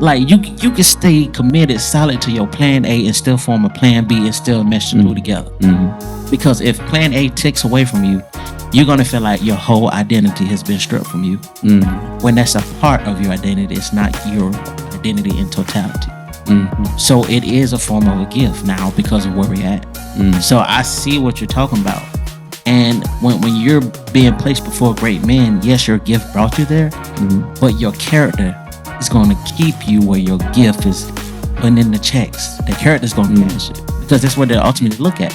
like you can stay committed, solid to your plan A and still form a plan B and still mesh the two together. Because if plan A takes away from you, you're gonna feel like your whole identity has been stripped from you. When that's a part of your identity, it's not your identity in totality. So it is a form of a gift now because of where we're at. So I see what you're talking about. And when you're being placed before great men, yes, your gift brought you there, but your character is going to keep you where your gift is putting in the checks. The character is going to manage it because that's what they ultimately look at.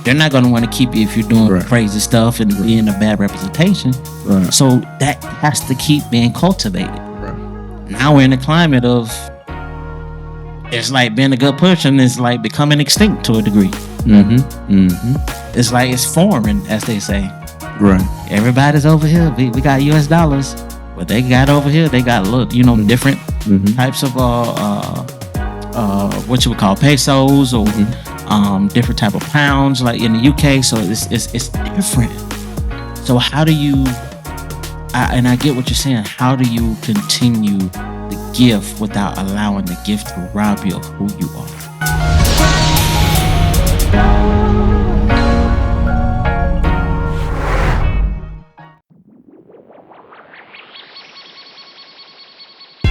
They're not going to want to keep you if you're doing crazy stuff and being a bad representation. So that has to keep being cultivated. Now we're in a climate of, it's like being a good person is like becoming extinct to a degree. It's like it's foreign, as they say. Everybody's over here. We got US dollars. What they got over here, they got different types of what you would call pesos or different type of pounds, like in the UK. So it's different. So how do you? And I get what you're saying. How do you continue the gift without allowing the gift to rob you of who you are?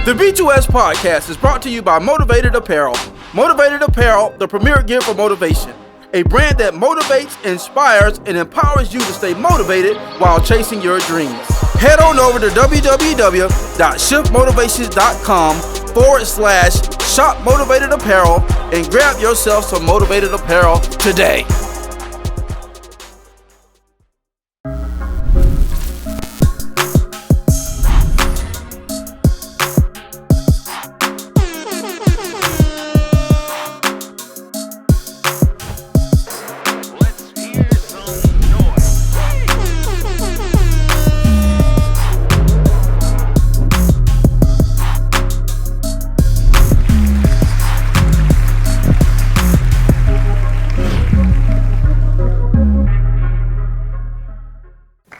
The B2S podcast is brought to you by Motivated Apparel. Motivated Apparel, the premier gear for motivation. A brand that motivates, inspires, and empowers you to stay motivated while chasing your dreams. Head on over to www.shiftmotivations.com/shop Motivated Apparel and grab yourself some Motivated Apparel today.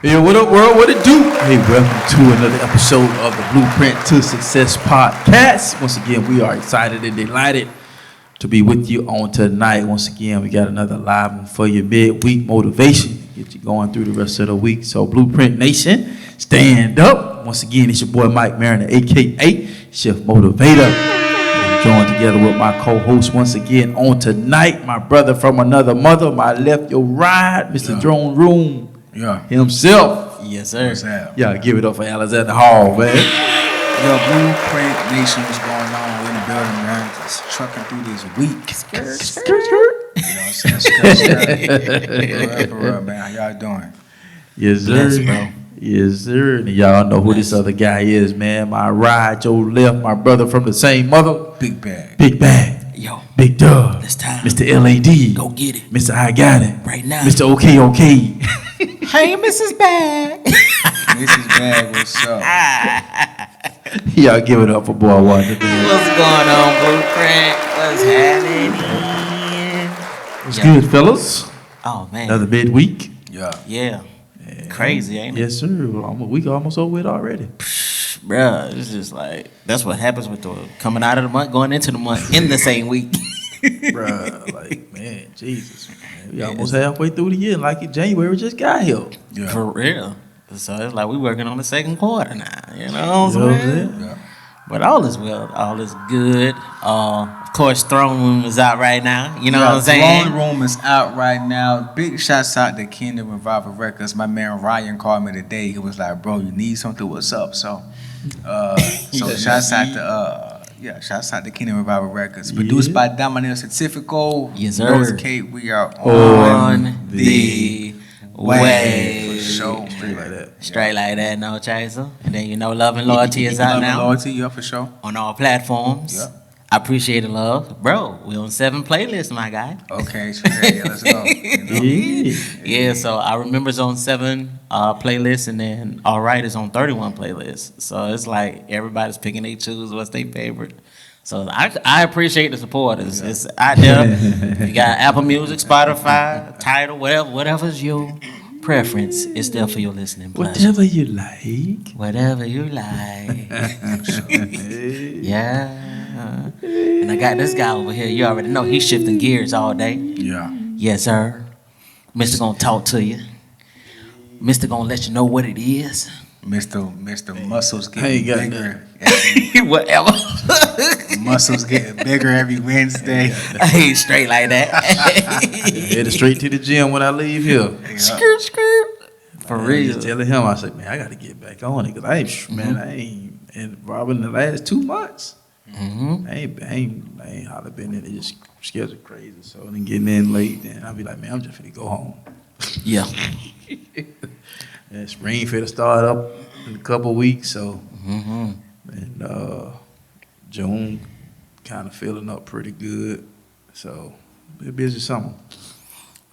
Yo, what up, world? What it do? Hey, welcome to another episode of the Blueprint to Success podcast. Once again, we are excited and delighted to be with you on tonight. Once again, we got another live one for your midweek motivation. Get you going through the rest of the week. So, Blueprint Nation, stand up. Once again, it's your boy Mike Mariner, a.k.a. Shift Motivator. I'm joined together with my co-host once again on tonight. My brother from another mother, my left, your right, Mr. Drone Room. Himself. Yes, sir. Yeah, give it up for Alxndr Hall, man. Yo, Blueprint Nation, what's going on? We're in the building, man. Just trucking through this week. Skirt. You know what I'm saying? Skirt. Man. How y'all doing? Yes, sir. Bless, bro. Yes, sir. And y'all know who this other guy is, man. My right, your left, my brother from the same mother. Big bag. Big bag. Yo, Big Dub. it's time. Mr. LAD. Go get it. Mr. I got it. Right now. Mr. Okay. Hey, Mrs. Bag. Mrs. Bag, what's up? Y'all give it up for Boy Wonda. What's going on, Blueprint? What's happening? What's good, fellas? Oh, man. Another midweek. Yeah. Crazy, ain't it? Yes, sir. A week almost over with already. Bruh, it's just like, that's what happens with the coming out of the month, going into the month in the same week. Bruh, like, man, Jesus. Man. We almost halfway through the year, like in January just got here. Yeah. For real. So it's like we working on the second quarter now, you know what I'm saying? Yeah. But all is well, all is good. Of course, Throne Room is out right now, you know what I'm saying? Throne Room is out right now. Big shouts out to Kingdom Revival Records. My man Ryan called me today. He was like, bro, you need something, what's up? So shouts out to shouts out to Kingdom Revival Records. Produced by Dominic Certifico. Yes, sir. Rose Kate, we are On the way. For sure. Straight like that, no chaser. And then Love and Loyalty is out now. Loyalty, yeah, for sure. On all platforms. Yeah. I appreciate the love. Bro, we on 7 playlists, my guy. Okay, so yeah, let's go. Yeah, so I remember it's on 7 playlists, and then All Right is on 31 playlists. So it's like everybody's picking they choose what's their favorite. So I appreciate the support. It's out there. You got Apple Music, Spotify, Tidal, whatever's your preference. It's there for your listening pleasure. Whatever you like. Whatever you like. Yeah. got this guy over here. You already know he's shifting gears all day. Yeah. Yes, sir. Mr. gonna talk to you. Mr. gonna let you know what it is. Mr. Muscles Hey, getting got bigger. Whatever. Muscles getting bigger every Wednesday. I ain't straight like that. Headed straight to the gym when I leave here. Skirt, skirt. For Man, real. just telling him, I said, man, I got to get back on it because I ain't, and probably in the last 2 months, I ain't hardly been in it. Just schedule crazy. So then getting in late, then I'll be like, man, I'm just finna go home. Yeah. And spring finna start up in a couple weeks, so and June kind of filling up pretty good. So be a busy summer.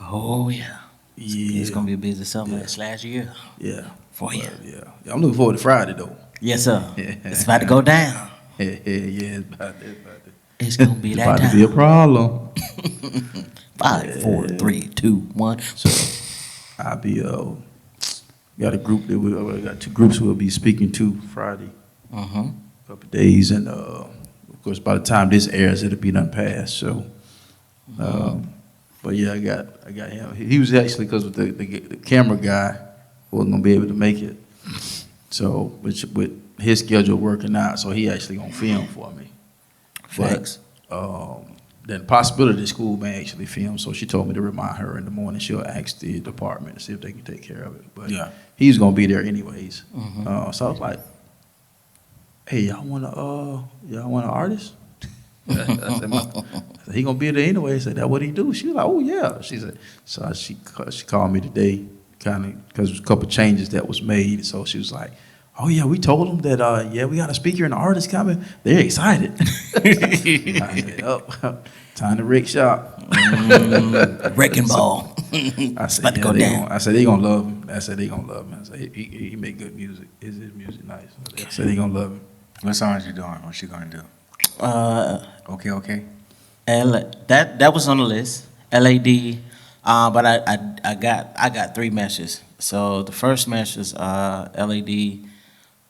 Oh yeah. Yeah, It's gonna be a busy summer this last year. yeah. For you. Yeah, I'm looking forward to Friday though. Yes, sir. It's about to go down. Yeah, it's about It's gonna be that about time. to be a problem. 5, 4, 3, 2, 1. So I'll be got a group that we got 2 groups we'll be speaking to Friday, Mm-hmm. couple days, and of course by the time this airs it'll be done past. So, but yeah, I got him. He was actually because the camera guy wasn't gonna be able to make it. So with his schedule working out, so he actually gonna film for me. Facts. But then possibility the school may actually film. So she told me to remind her in the morning. She'll ask the department to see if they can take care of it. But Yeah. he's gonna be there anyways. Mm-hmm. So I was like, "Hey, y'all want an artist?" I said, he gonna be there anyway. I said, "That what he do?" She was like, "Oh yeah." She said, so she called me today, kind of because there's a couple changes that was made. So she was like, "Oh yeah, we told them that we got a speaker and an artist coming. They're excited." I said, "Oh, time to wreck shop." Wrecking ball. I said, About to go down. I said they gonna love him. I said they gonna love him. I said he make good music. His music nice. I said they gonna love him. What songs you doing? What you gonna do? Okay. That was on the list. LAD. But I got 3 meshes. So the first mesh is LAD,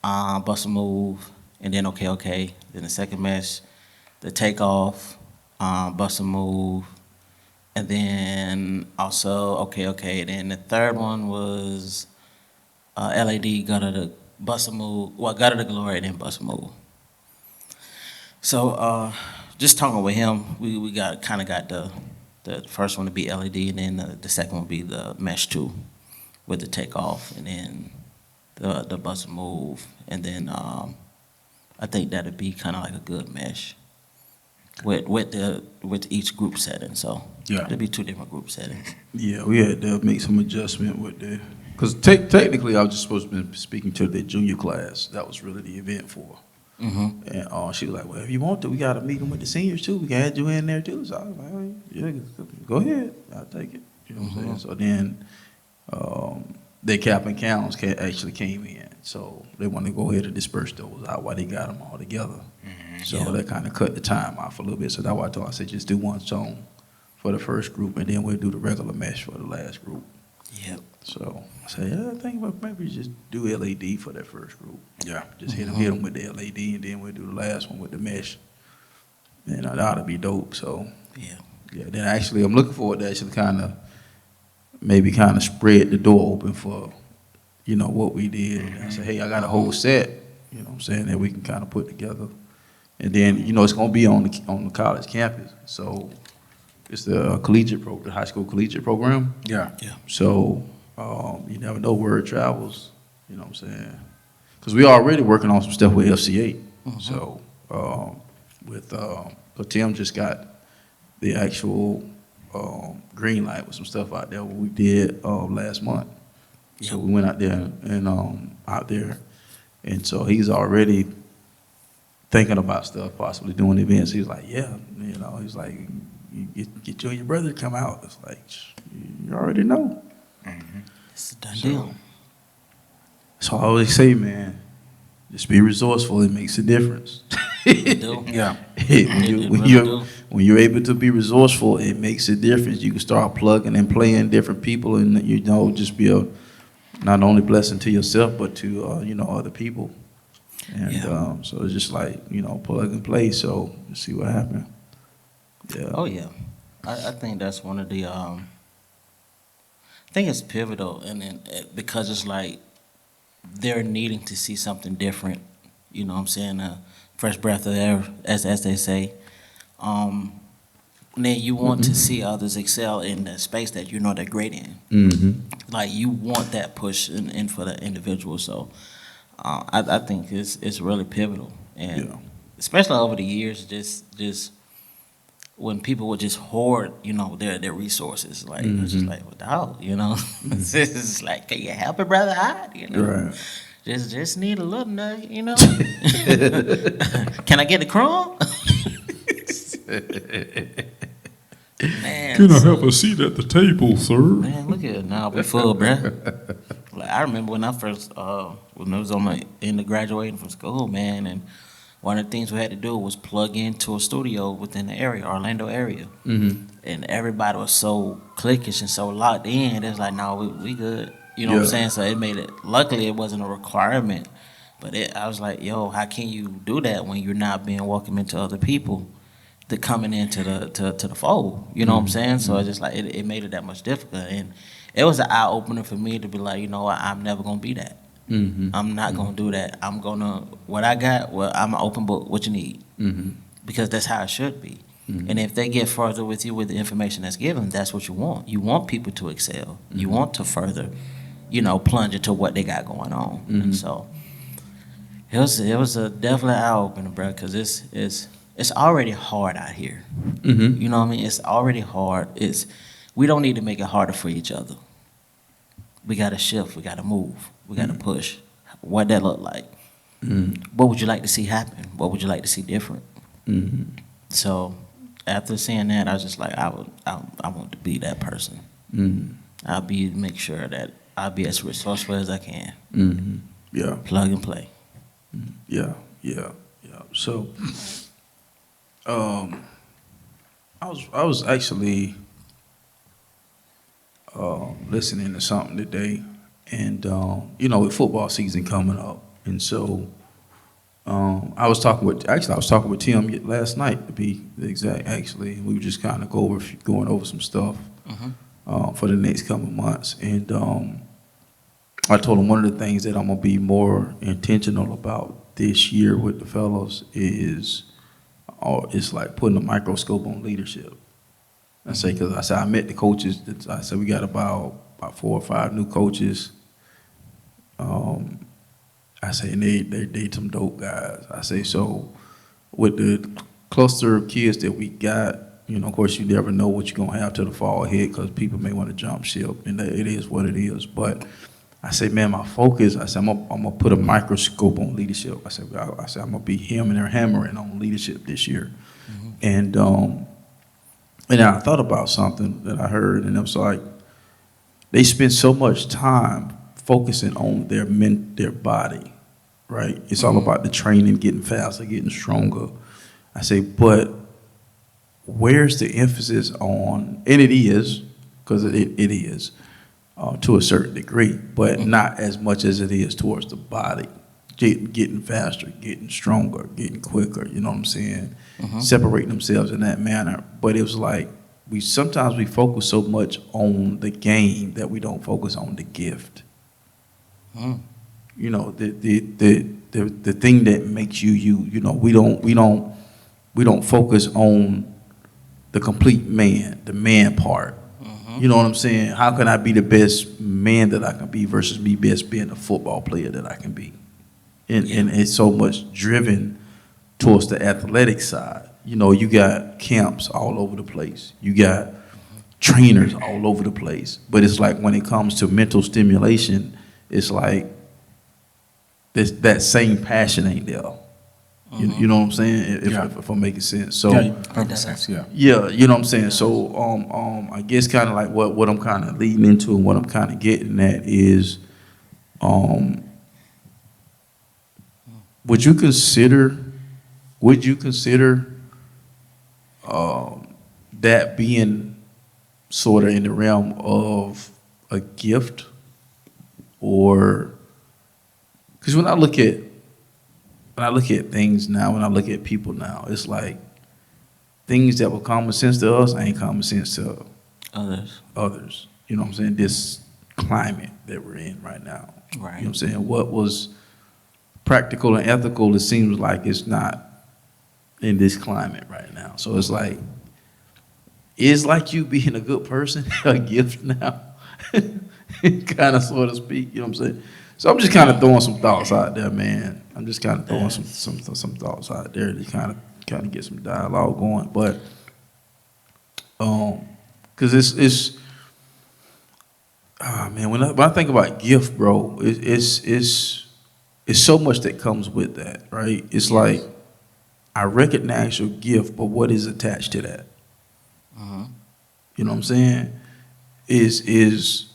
Bust a Move, and then okay. Then the second mesh, the Takeoff, Bust a Move, and then also okay. Then the third one was LAD, Gutter the Bust a Move, Gutter the Glory, and then Bust a Move. So just talking with him, we got the first one to be LED, and then the second one will be the mesh 2 with the Takeoff, and then the Buzz Move, and then I think that'd be kind of like a good mesh with each group setting. So Yeah. there'd be 2 different group settings. Yeah, we had to make some adjustment with the because technically I was just supposed to be speaking to the junior class. That was really the event for. Mm-hmm. And she was like, "Well, if you want to, we got to meet them with the seniors too. We can add you in there too." So I was like, "Oh, yeah, go ahead. I'll take it." You know what I'm saying? So then their cap and counts actually came in. So they wanted to go ahead and disperse those out while they got them all together. So Yeah. that kind of cut the time off a little bit. So that's why I told her, I said, just do one song for the first group, and then we'll do the regular mesh for the last group. Yep. So I said, yeah, I think maybe just do LED for that first group. Yeah. Just hit them with the LED, and then we'll do the last one with the mesh. And that ought to be dope. So Yeah. then actually, I'm looking forward to actually kind of spread the door open for, what we did. And I said, hey, I got a whole set, you know what I'm saying, that we can kind of put together. And then, it's going to be on the college campus. So it's the the high school collegiate program. Yeah. So you never know where it travels, you know what I'm saying? Because we already working on some stuff with FCA. So but Tim just got the actual green light with some stuff out there what we did last month. Yep. So we went out there and so he's already thinking about stuff, possibly doing events. He's like, yeah, he's like, you get you and your brother to come out. It's like, you already know. It's a done deal. So I always say, man, just be resourceful. It makes a difference. It do. Yeah. When you're able to be resourceful, it makes a difference. You can start plugging and playing different people, and just be a not only blessing to yourself but to other people. And so it's just like plug and play. So let's see what happens. Yeah. Oh yeah, I think that's one of the. I think it's pivotal, and because it's like they're needing to see something different. You know what I'm saying? Fresh breath of air, as they say. And then you want to see others excel in the space that you know they're great in. Like you want that push in for the individual. So I think it's really pivotal, and especially over the years, just when people would just hoard, their resources. Like it's just like, what the hell, It's just like, can you help it, brother? Right. Just need a little nugget, Can I get the crumb? Man, Can I have a seat at the table, sir? Man, look at it now. We full, bruh. Like I remember when I first, when I was in the graduating from school, man, and one of the things we had to do was plug into a studio within the area, Orlando area, and everybody was so cliquish and so locked in. It's like, no, we good. You know what I'm saying? So it made it. Luckily, it wasn't a requirement, but I was like, yo, how can you do that when you're not being welcomed into other people? To coming into the fold, you know what I'm saying? So it's just like it made it that much difficult, and it was an eye opener for me to be like, you know what, I'm never gonna be that. I'm not gonna do that. I'm gonna what I got. Well, I'm an open book. What you need, because that's how it should be. And if they get further with you with the information that's given, that's what you want. You want people to excel. You want to further, plunge into what they got going on. And so it was a definitely eye opener, bro, because it's already hard out here. You know what I mean? It's already hard. We don't need to make it harder for each other. We got to shift. We got to move. We got to push. What that look like? What would you like to see happen? What would you like to see different? So after seeing that, I was just like, I want to be that person. Make sure that I'll be as resourceful as I can. Yeah. Plug and play. Yeah. So, I was actually listening to something today, and with football season coming up, and so I was talking with Tim last night, to be exact. Actually, we were just kind of going over some stuff for the next couple of months, and I told him one of the things that I'm gonna be more intentional about this year with the fellows is it's like putting a microscope on leadership. Because I met the coaches. I said we got about 4 or 5 new coaches. I say and they some dope guys. I say so with the cluster of kids that we got. Of course, you never know what you're gonna have till the fall ahead because people may want to jump ship, and it is what it is. But I say, man, my focus. I said I'm gonna put a microscope on leadership. I said I'm gonna be hammering on leadership this year, and I thought about something that I heard, and it was like they spend so much time focusing on their body, right? It's all about the training, getting faster, getting stronger. I say, but where's the emphasis on? And it is, because it is to a certain degree, but not as much as it is towards the body. Getting faster, getting stronger, getting quicker, you know what I'm saying? Separating themselves in that manner. But it was like sometimes we focus so much on the game that we don't focus on the gift. The thing that makes you. We don't focus on the complete man, the man part. You know what I'm saying? How can I be the best man that I can be versus me best being the football player that I can be? And it's so much driven towards the athletic side. You got camps all over the place. You got trainers all over the place. But it's like when it comes to mental stimulation, it's like that same passion ain't there. You know what I'm saying? If I'm making sense. So Perfect sense. Yeah. Yeah, you know what I'm saying. So I guess kind of like what I'm kind of leading into and what I'm kind of getting at is, would you consider that being sort of in the realm of a gift, or because when I look at things now, when I look at people now, it's like things that were common sense to us ain't common sense to Others. You know what I'm saying? This climate that we're in right now. Right. You know what I'm saying? What was practical and ethical, it seems like it's not in this climate right now. So it's like you being a good person a gift now? Kind of, so to speak, you know what I'm saying? So I'm just kind of throwing some thoughts out there, man. I'm just kind of throwing some thoughts out there to kind of get some dialogue going. But because it's man, when I think about gift, bro, it's so much that comes with that, right? It's like I recognize your gift, but what is attached to that? You know what I'm saying? Is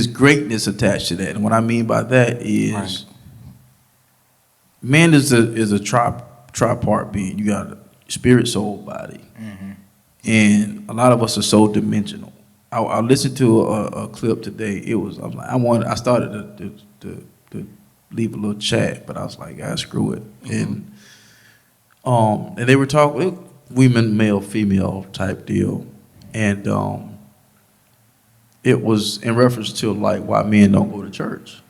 greatness attached to that? And what I mean by that is, man is a tripart being. You got a spirit, soul, body, and a lot of us are so dimensional. I listened to a clip today. I started to leave a little chat, but I was like, screw it. And they were talking women, male, female type deal, and it was in reference to like why men don't go to church.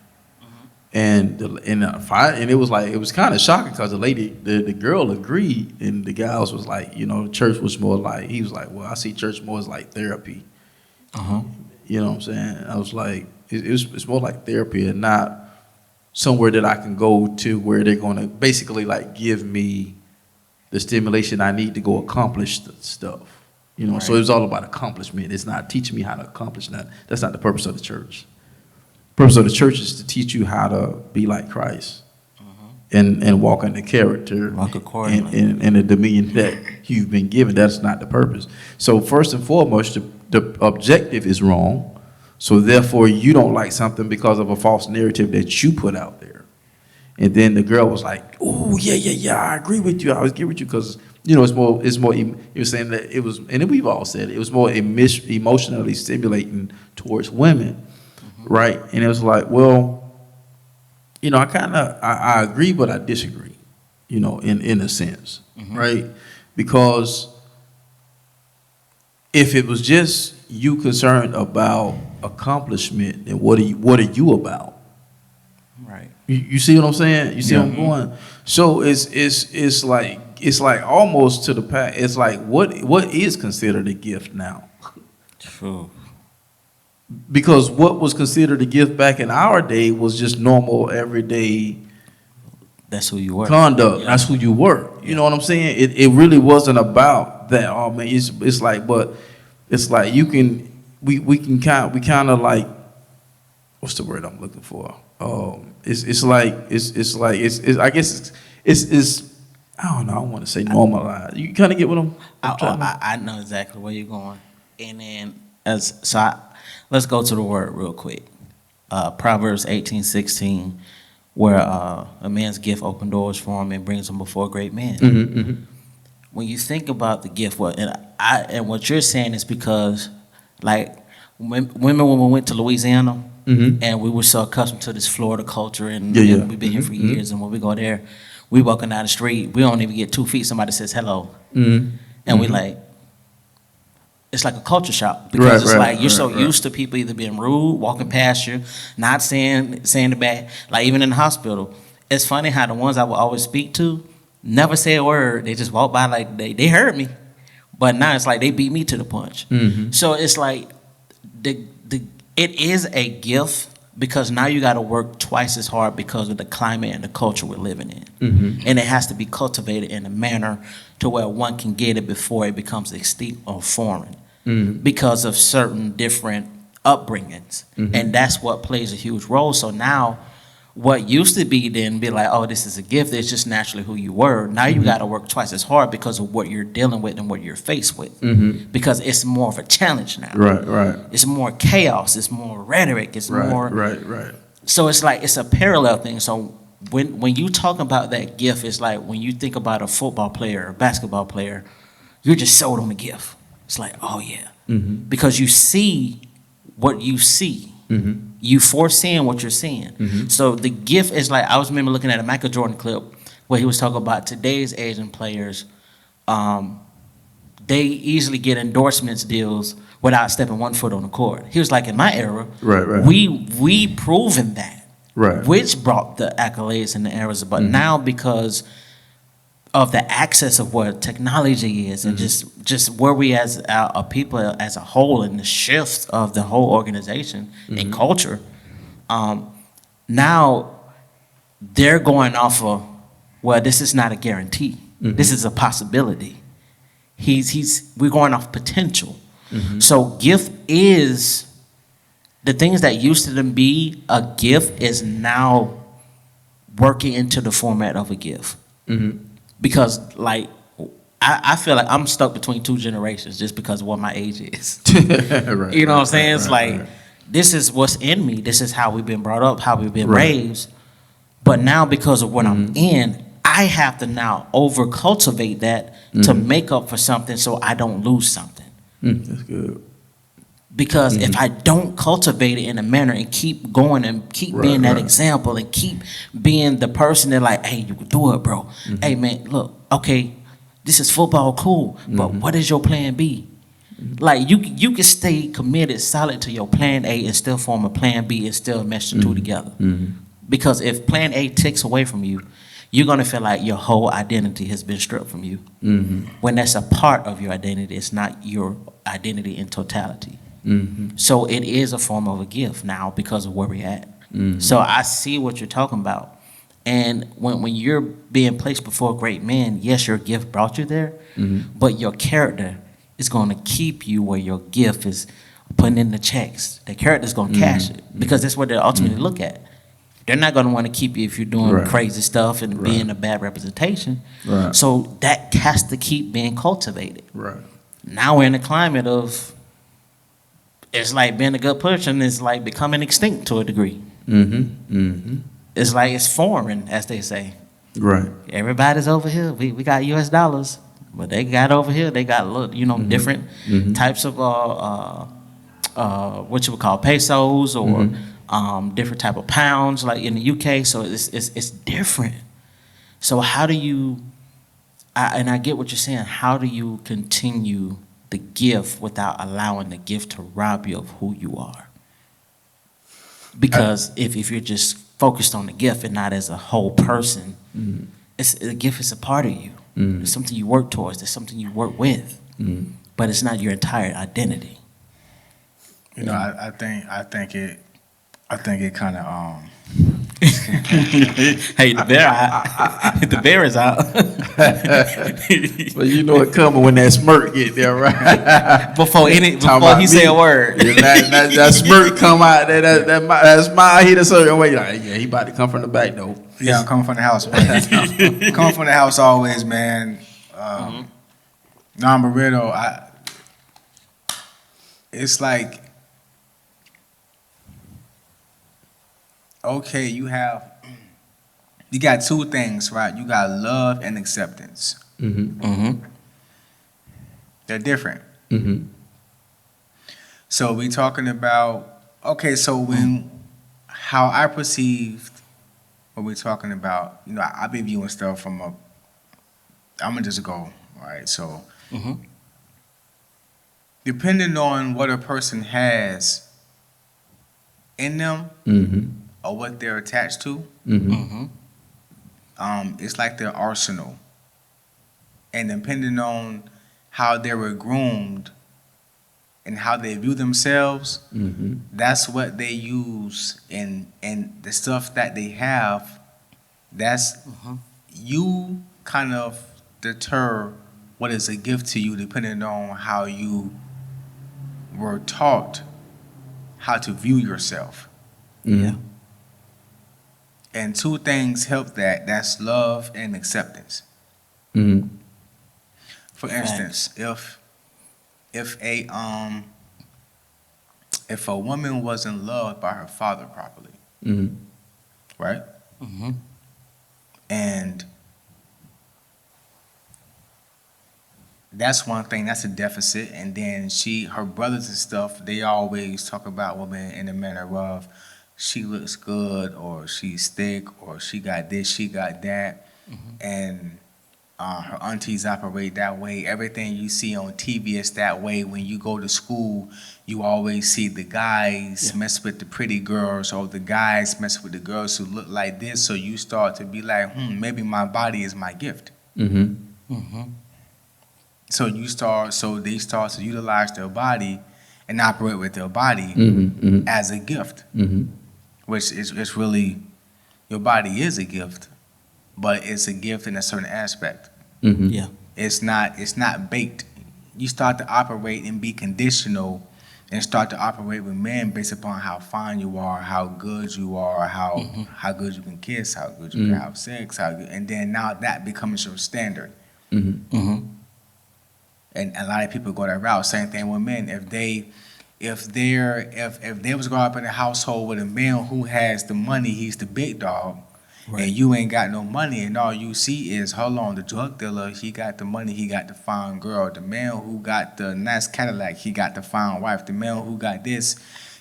And it was kind of shocking because the girl agreed, and the guys was like, church was more like, he was like, well, I see church more as like therapy. You know what I'm saying? I was like, it's more like therapy and not somewhere that I can go to where they're going to basically like give me the stimulation I need to go accomplish the stuff. So it was all about accomplishment. It's not teaching me how to accomplish that. That's not the purpose of the church. The purpose of the church is to teach you how to be like Christ and walk in the character, walk accordingly, and the dominion that you've been given. That's not the purpose. So first and foremost, the objective is wrong. So therefore, you don't like something because of a false narrative that you put out there. And then the girl was like, "Oh yeah, I agree with you. I agree with you because it's more. You were saying that it was, and then we've all said it was more emotionally stimulating towards women, right?" And it was like, well, I agree, but I disagree, in a sense, right? Because if it was just you concerned about accomplishment, then what are you about? Right. You see what I'm saying? You see where I'm going? So it's like almost to the past. It's like what is considered a gift now? True. Because what was considered a gift back in our day was just normal, everyday. That's who you were. Conduct. Yeah. That's who you were. You know what I'm saying? It really wasn't about that. Oh man, it's like, but it's like you can we kind of like, what's the word I'm looking for? It's I guess it's I don't know. I want to say normalized. You kind of get what I'm I know exactly where you're going. And then let's go to the word real quick. Proverbs 18:16, where a man's gift opens doors for him and brings him before great men. When you think about the gift, and what you're saying is because, like, women when we went to Louisiana, and we were so accustomed to this Florida culture, and we've been here for years, and when we go there, we walking down the street, we don't even get 2 feet, somebody says hello, and we like, it's like a culture shock because it's like you're used to people either being rude, walking past you, not saying the back. Like even in the hospital, it's funny how the ones I would always speak to never say a word. They just walk by like they heard me, but now it's like they beat me to the punch. So it's like it is a gift because now you got to work twice as hard because of the climate and the culture we're living in, and it has to be cultivated in a manner to where one can get it before it becomes extinct or foreign. Because of certain different upbringings. And that's what plays a huge role. So now what used to be then be like, oh, this is a gift, it's just naturally who you were. Now you got to work twice as hard because of what you're dealing with and what you're faced with. Because it's more of a challenge now. Right. It's more chaos, it's more rhetoric, it's more. Right. So it's like, it's a parallel thing. So when you talk about that gift, it's like when you think about a football player, a basketball player, you're just sold on the gift. It's like, oh yeah, because you see what you see. You foreseeing what you're seeing. So the gift is like, I was remember looking at a Michael Jordan clip where he was talking about today's Asian players they easily get endorsements deals without stepping one foot on the court. He was like, in my era, Right. we proven that, Right. which brought the accolades and the eras. But now, because of the access of what technology is, and just where we as a people as a whole, and the shift of the whole organization and culture, now they're going off of, well, this is not a guarantee. This is a possibility. We're going off potential. So gift is, the things that used to be a gift is now working into the format of a gift. Because like, I feel like I'm stuck between two generations just because of what my age is. Right, You know what I'm saying? It's right, like, right. this is what's in me. This is how we've been brought up, how we've been raised. But now, because of what I'm in, I have to now over cultivate that to make up for something, so I don't lose something. That's good. Because if I don't cultivate it in a manner and keep going and keep being that example and keep being the person that like, hey, you can do it, bro. Hey, man, look, okay, this is football, cool, but what is your plan B? Like, you can stay committed, solid to your plan A and still form a plan B and still mesh the two together. Because if plan A takes away from you, you're going to feel like your whole identity has been stripped from you. When that's a part of your identity, it's not your identity in totality. So it is a form of a gift now because of where we're at. So I see what you're talking about. And when you're being placed before great men, yes, your gift brought you there, but your character is going to keep you where your gift is putting in the checks. The character is going to cash it, because that's what they ultimately look at. They're not going to want to keep you if you're doing crazy stuff and being a bad representation. So that has to keep being cultivated. Now we're in a climate of, it's like being a good person is like becoming extinct to a degree. It's like it's foreign, as they say. Everybody's over here. We got US dollars, but they got over here, they got different types of what you would call pesos, or different type of pounds, like in the UK. So it's different. So how do you? And I get what you're saying. How do you continue the gift without allowing the gift to rob you of who you are? Because if you're just focused on the gift and not as a whole person, the gift is a part of you. It's something you work towards. It's something you work with, but it's not your entire identity. You know, I think it kind of Hey, the bear is out. But you know it coming when that smirk get there, right? before he say a word. Yeah, that smirk come out, that smile hit a certain way. Like, yeah, he about to come from the back though. Yeah, I'm coming from the house, man. Coming from the house always, man. Non-burrito, it's like, okay, you got two things, right? You got love and acceptance. They're different. So we talking about, okay, so how I perceived what we're talking about, you know, I've been viewing stuff from I'm gonna just go, all right? So depending on what a person has in them, or what they're attached to, it's like their arsenal. And depending on how they were groomed and how they view themselves, that's what they use. And the stuff that they have, that's you kind of deter what is a gift to you depending on how you were taught how to view yourself. And two things help that. That's love and acceptance. For instance, if a woman wasn't loved by her father properly, right? And that's one thing. That's a deficit. And then her brothers and stuff, they always talk about women in the manner of, she looks good, or she's thick, or she got this, she got that. And Her aunties operate that way. Everything you see on TV is that way. When you go to school, you always see the guys mess with the pretty girls, or the guys mess with the girls who look like this. So you start to be like, maybe my body is my gift. So they start to utilize their body and operate with their body as a gift, which is really, your body is a gift, but it's a gift in a certain aspect. Yeah. It's not baked. You start to operate and be conditional and start to operate with men based upon how fine you are, how good you are, how good you can kiss, how good you can have sex, and then now that becomes your standard. And a lot of people go that route. Same thing with men. If they was growing up in a household with a man who has the money, he's the big dog. Right. And you ain't got no money, and all you see is, hold on, the drug dealer, he got the money, he got the fine girl. The man who got the nice Cadillac, he got the fine wife. The man who got this,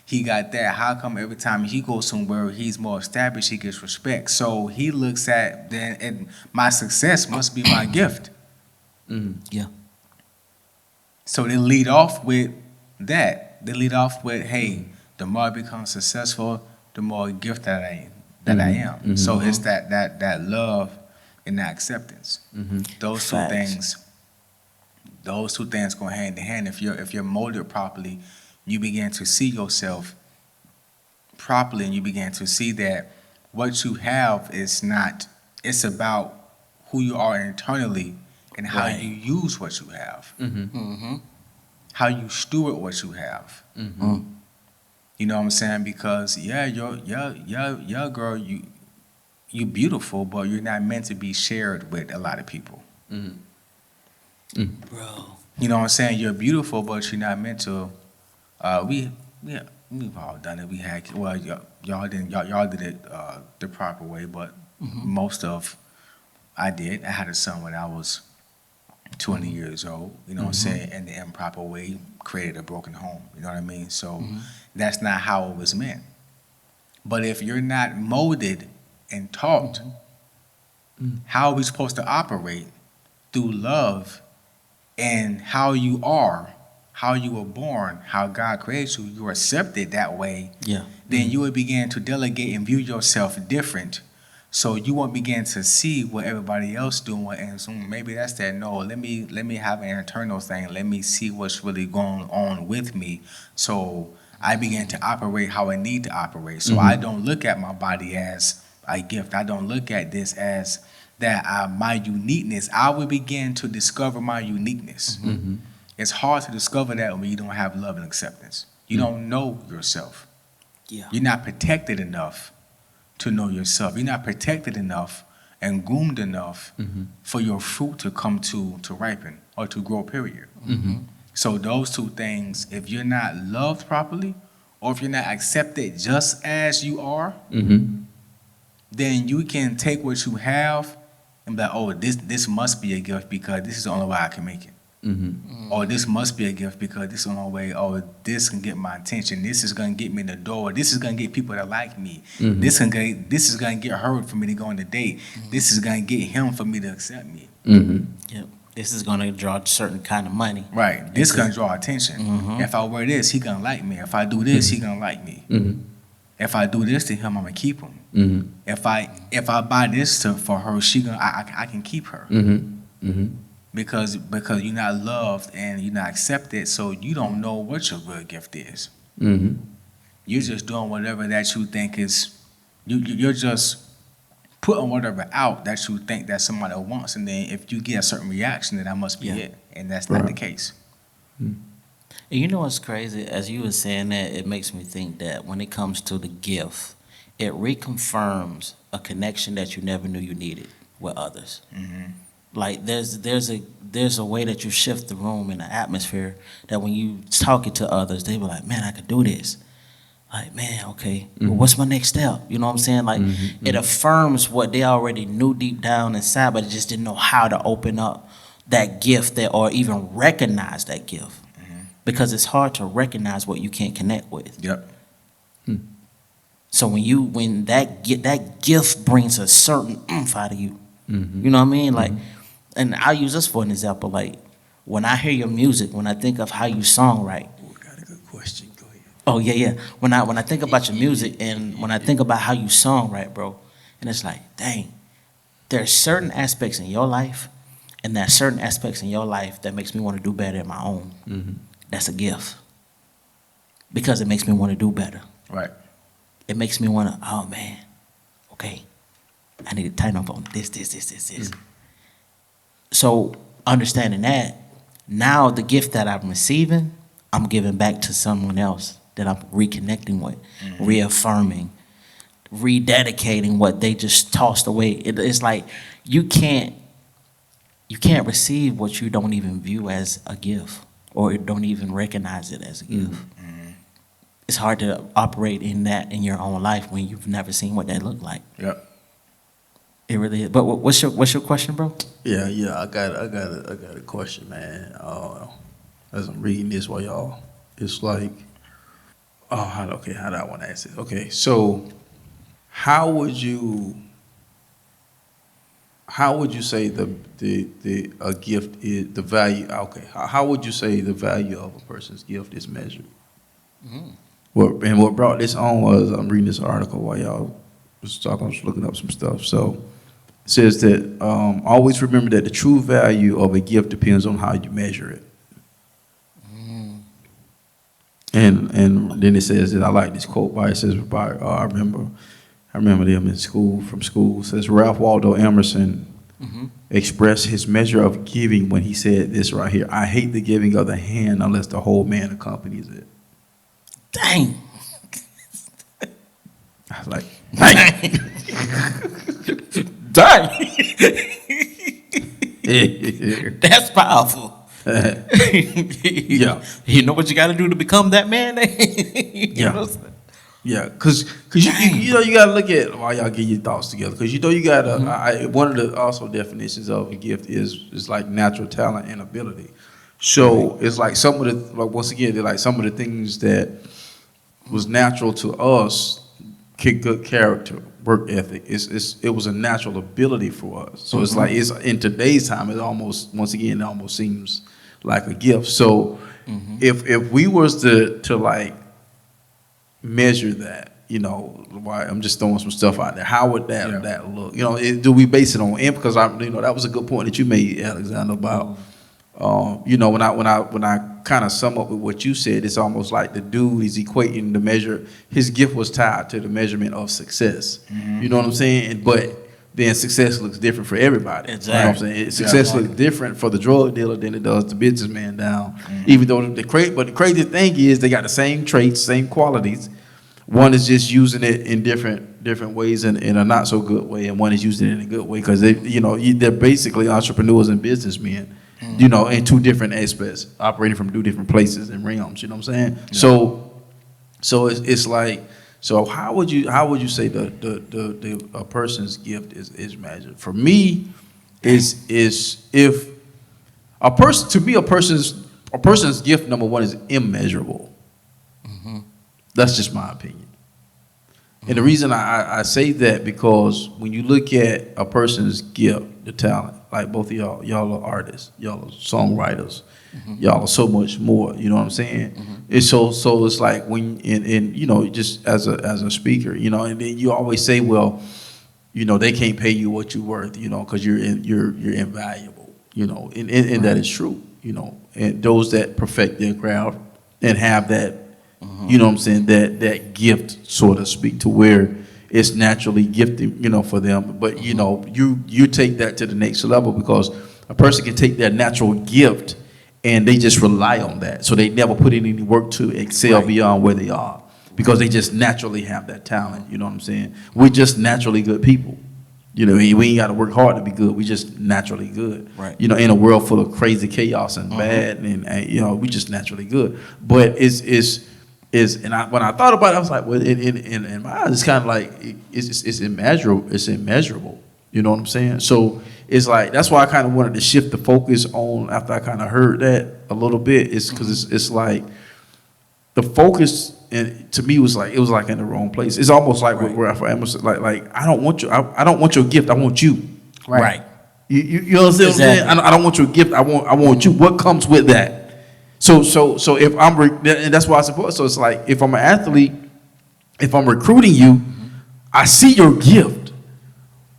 he got that. How come every time he goes somewhere, he's more established, he gets respect? So he looks at, then, and my success must be my gift. Yeah. So they lead off with that. They lead off with, hey, the more I become successful, the more gift that I am. So it's that love and that acceptance. Those two things go hand in hand. If you're molded properly, you begin to see yourself properly, and you begin to see that what you have is not. It's about who you are internally and how you use what you have, how you steward what you have. You know what I'm saying? Because your girl, you beautiful, but you're not meant to be shared with a lot of people. Bro. You know what I'm saying? You're beautiful, but you're not meant to. We've all done it. We had y'all did it the proper way, but most of I did. I had a son when I was 20 years old. You know what I'm saying? In the improper way, created a broken home. You know what I mean? So. That's not how it was meant. But if you're not molded and taught how are we supposed to operate through love and how you are, how you were born, how God created you, you're accepted that way, then you will begin to delegate and view yourself different. So you won't begin to see what everybody else doing, and so maybe that's that. No, let me have an internal thing. Let me see what's really going on with me. So I began to operate how I need to operate. So I don't look at my body as a gift. I don't look at this as that my uniqueness. I will begin to discover my uniqueness. It's hard to discover that when you don't have love and acceptance. You don't know yourself. You're not protected enough to know yourself. You're not protected enough and groomed enough for your fruit to come to ripen or to grow, period. So those two things, if you're not loved properly, or if you're not accepted just as you are, then you can take what you have and be like, oh, this must be a gift because this is the only way I can make it. Or this must be a gift because this is the only way, oh, this can get my attention. This is going to get me in the door. This is going to get people that like me. This is going to get her for me to go on a date. This is going to get him for me to accept me. Yep. This is going to draw a certain kind of money. Right. This is going to draw attention. If I wear this, he going to like me. If I do this, he going to like me. If I do this to him, I'm going to keep him. If I buy this for her, I can keep her. Because you're not loved and you're not accepted, so you don't know what your real gift is. You're just doing whatever that you think is. You're just putting whatever out that you think that somebody wants, and then if you get a certain reaction, then that must be it, and that's not the case. And you know what's crazy? As you were saying that, it makes me think that when it comes to the gift, it reconfirms a connection that you never knew you needed with others. Like there's a way that you shift the room and the atmosphere that when you talking to others, they be like, man, I could do this. Like, man, okay, well, what's my next step? You know what I'm saying? Like, it affirms what they already knew deep down inside, but they just didn't know how to open up that gift or even recognize that gift. Because it's hard to recognize what you can't connect with. So when that gift brings a certain oomph out of you, you know what I mean? Like, and I'll use this for an example. Like when I hear your music, when I think of how you songwrite. Oh, got a good question. Go ahead. Oh yeah. When I think about your music and when I think about how you songwrite, bro, and it's like, dang, there's certain aspects in your life, and there's certain aspects in your life that makes me want to do better in my own. Mm-hmm. That's a gift because it makes me want to do better. Right. It makes me want to, oh man, okay, I need to tighten up on this. So understanding that, now the gift that I'm receiving, I'm giving back to someone else that I'm reconnecting with, reaffirming, rededicating what they just tossed away. It's like you can't receive what you don't even view as a gift or don't even recognize it as a gift. It's hard to operate in that in your own life when you've never seen what that looked like. Yep. It really is. But what's your question, bro? Yeah, I got a question, man. As I'm reading this while y'all, it's like, how do I want to ask it? Okay, so how would you say a gift is the value? Okay, how would you say the value of a person's gift is measured? What brought this on was I'm reading this article while y'all was talking. I was looking up some stuff. So it says that always remember that the true value of a gift depends on how you measure it. And then it says that I like this quote by I remember them in school from school. It says Ralph Waldo Emerson expressed his measure of giving when he said this right here: "I hate the giving of the hand unless the whole man accompanies it." Dang. I was like, dang. That's powerful. Yeah. You know what you got to do to become that man? Yeah, cause you gotta look at while y'all get your thoughts together, cause you gotta. One of the also definitions of a gift is like natural talent and ability. So it's like some of the once again they're like some of the things that was natural to us, good character, work ethic. It was a natural ability for us. So it's like it's in today's time. It almost seems like a gift. So if we was to like measure that, why I'm just throwing some stuff out there. How would that look? Do we base it on because that was a good point that you made, Alxndr, about when I kind of sum up with what you said, it's almost like the dude is equating the measure. His gift was tied to the measurement of success. You know what I'm saying? But then success looks different for everybody. Exactly. You know what I'm saying? Success looks different for the drug dealer than it does the businessman down. Even though the crazy thing is they got the same traits, same qualities. One is just using it in different ways in a not so good way, and one is using it in a good way because they're basically entrepreneurs and businessmen. In two different aspects, operating from two different places and realms. You know what I'm saying? Yeah. So it's like, so how would you say the a person's gift is measured? For me, is if a person's gift, number one, is immeasurable. That's just my opinion. And the reason I say that because when you look at a person's gift, the talent, like both of y'all are artists, y'all are songwriters, y'all are so much more. You know what I'm saying? It's so it's like when and just as a speaker, and then you always say, well, they can't pay you what you're worth, because you're invaluable, and that is true, and those that perfect their craft and have that. You know what I'm saying? That gift, so to speak, to where it's naturally gifted, for them. But you take that to the next level because a person can take their natural gift and they just rely on that. So they never put in any work to excel beyond where they are because they just naturally have that talent. You know what I'm saying? We're just naturally good people. We ain't got to work hard to be good. We just naturally good. Right. In a world full of crazy chaos and bad, and we just naturally good. But when I thought about it, I was like, well, in my eyes, it's kind of like it's immeasurable. It's immeasurable. You know what I'm saying? So it's like that's why I kind of wanted to shift the focus on after I kind of heard that a little bit. It's because it's like the focus and to me was like it was like in the wrong place. It's almost like where Emerson like I don't want your gift. I want you. Right. You know what I'm saying? Exactly. I don't want your gift. I want you. What comes with that? So if and that's why I support. So it's like if I'm an athlete, if I'm recruiting you, I see your gift,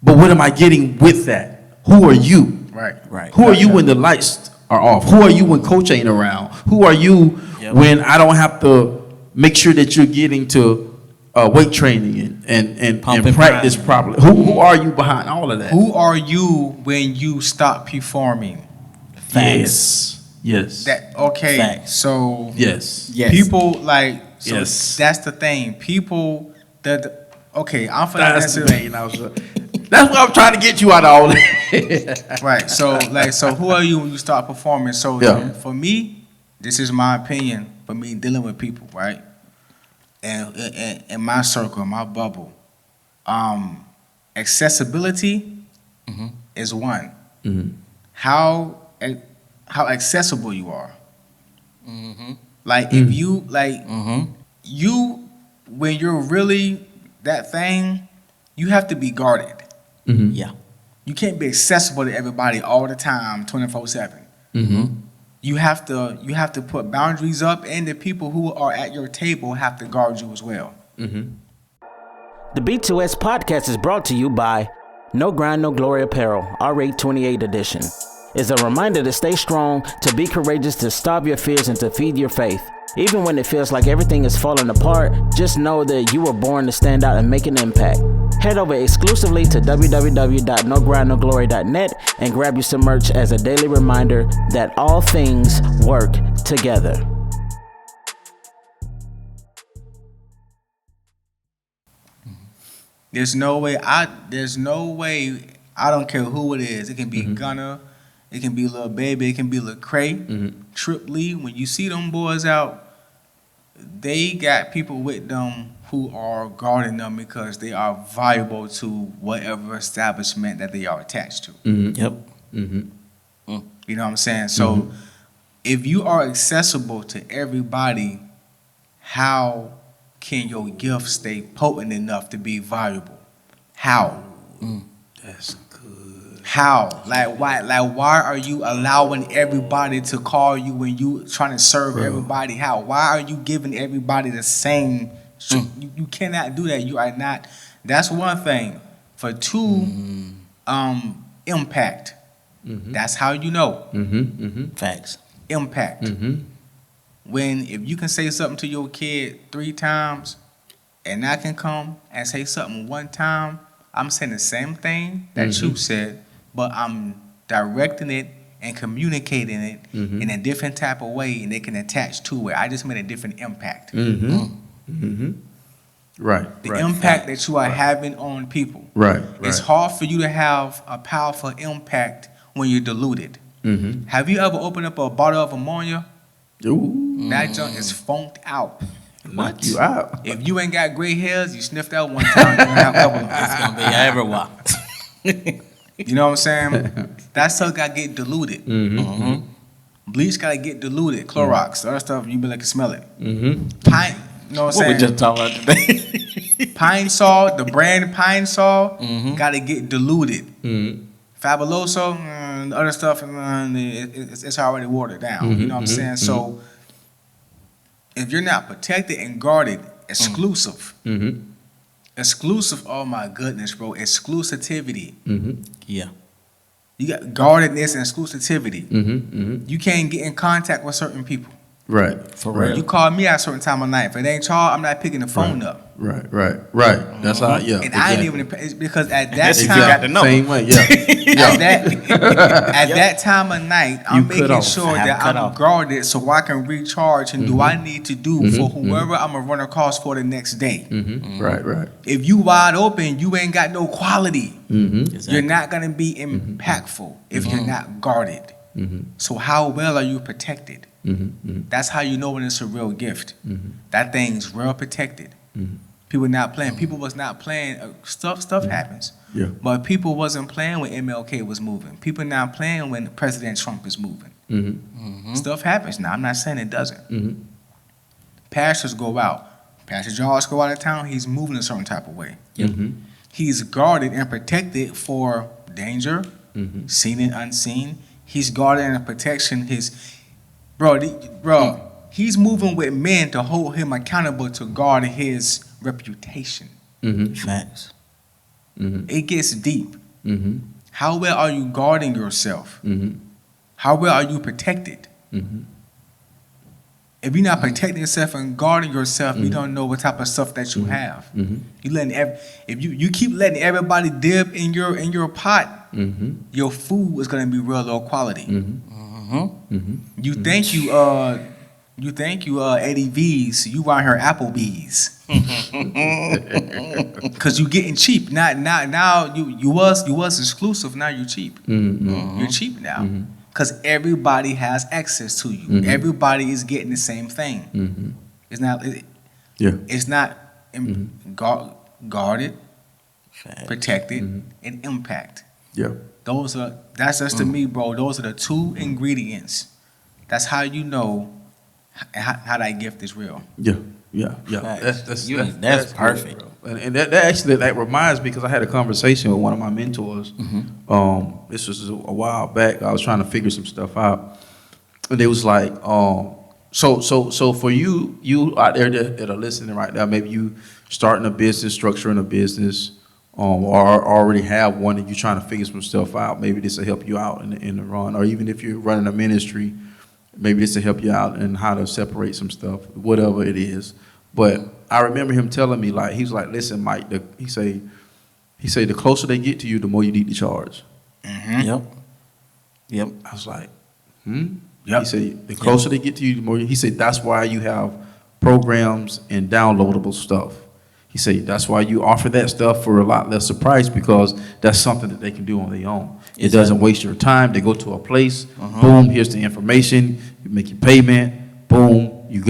but what am I getting with that? Who are you? Right. Who are you when the lights are off? Who are you when coach ain't around? Who are you when I don't have to make sure that you're getting to weight training and practice properly? Who are you behind all of that? Who are you when you stop performing? Yes. That okay. Facts. So Yes. people like so Yes. that's the thing. People that okay, I'm for That's the thing. That's what I'm trying to get you out of all that. Right. So who are you when you start performing? So for me, this is my opinion. For me dealing with people, right? And in my circle, my bubble, accessibility is one. How accessible you are. Like if you you when you're really that thing, you have to be guarded. Yeah. You can't be accessible to everybody all the time, 24/7. You have to put boundaries up, and the people who are at your table have to guard you as well. The B2S podcast is brought to you by No Grind, No Glory Apparel, R8 28 edition. It's a reminder to stay strong, to be courageous, to starve your fears, and to feed your faith. Even when it feels like everything is falling apart, just know that you were born to stand out and make an impact. Head over exclusively to www.nogrindnoglory.net and grab you some merch as a daily reminder that all things work together. There's no way I don't care who it is. It can be Gunna, it can be Lil Baby, it can be Lil Cray, Trip Lee. When you see them boys out, they got people with them who are guarding them because they are valuable to whatever establishment that they are attached to. Yep. You know what I'm saying? So if you are accessible to everybody, how can your gift stay potent enough to be valuable? How? That's good. How? Like why are you allowing everybody to call you when you trying to serve everybody? How? Why are you giving everybody the same? You cannot do that. You are not. That's one thing. For two, impact. That's how you know. Facts. Impact. When if you can say something to your kid 3 times, and I can come and say something 1 time, I'm saying the same thing that you said, but I'm directing it and communicating it in a different type of way, and they can attach to it. I just made a different impact. Right. The impact that you are having on people. Right. It's hard for you to have a powerful impact when you're diluted. Have you ever opened up a bottle of ammonia? Ooh. That junk is funked out. Knock you out. If you ain't got gray hairs, you sniffed out 1 time, you're gonna have a couple of them. It's gonna be everywhere. You know what I'm saying? That stuff gotta get diluted. Bleach gotta get diluted. Clorox, the other stuff you be like, can smell it. Pine, you know what I'm saying? What we just talking about today? Pine Sol, the brand Pine Sol, gotta get diluted. Fabuloso, the other stuff, it's already watered down. You know what I'm saying? So if you're not protected and guarded, exclusive. Exclusive, oh my goodness, bro. Exclusivity. Yeah. You got guardedness and exclusivity. You can't get in contact with certain people. Right. For real. You call me at a certain time of night. If it ain't Charles, I'm not picking the phone up. Right. That's how. Yeah. And I ain't even because at that You time, got the number. Same way. Yeah. at that time of night, I'm cut making off. sure that Cut I'm off. guarded so I can recharge and do what I need to do for whoever I'm gonna run across for the next day. Right. If you wide open, you ain't got no quality. Exactly. You're not gonna be impactful if you're not guarded. So how well are you protected? That's how you know when it's a real gift. That thing's real protected. People not playing. People was not playing. Stuff happens. Yeah. But people wasn't playing when MLK was moving. People not playing when President Trump is moving. Stuff happens. Now I'm not saying it doesn't. Pastors go out. Pastor George go out of town. He's moving a certain type of way. He's guarded and protected for danger, seen and unseen. He's guarding and protecting his He's moving with men to hold him accountable to guard his reputation. Facts. It gets deep. How well are you guarding yourself? How well are you protected? If you're not protecting yourself and guarding yourself, you don't know what type of stuff that you have. You letting if you keep letting everybody dip in your pot, your food is gonna be real low quality. You think you Eddie V's, you out here Applebee's. Cause you getting cheap. Now you was exclusive, now you cheap. You're cheap now. Cause everybody has access to you. Everybody is getting the same thing. It's not guarded, protected, and impact. Yeah. That's just to me, bro. Those are the two ingredients. That's how you know how that gift is real. Yeah. That's perfect. Good, and that actually reminds me, because I had a conversation with one of my mentors. This was a while back. I was trying to figure some stuff out, and they was like, so for you out there that are listening right now, maybe you starting a business, structuring a business, or already have one and you're trying to figure some stuff out. Maybe this will help you out in the run, or even if you're running a ministry, maybe this will help you out in how to separate some stuff, whatever it is. But I remember him telling me, like, he was like, listen, Mike, he say the closer they get to you, the more you need to charge. Yep. I was like, He said the closer they get to you, the more. He said that's why you have programs and downloadable stuff. He said that's why you offer that stuff for a lot less a price, because that's something that they can do on their own. It doesn't waste your time. They go to a place, boom, here's the information, you make your payment, boom, you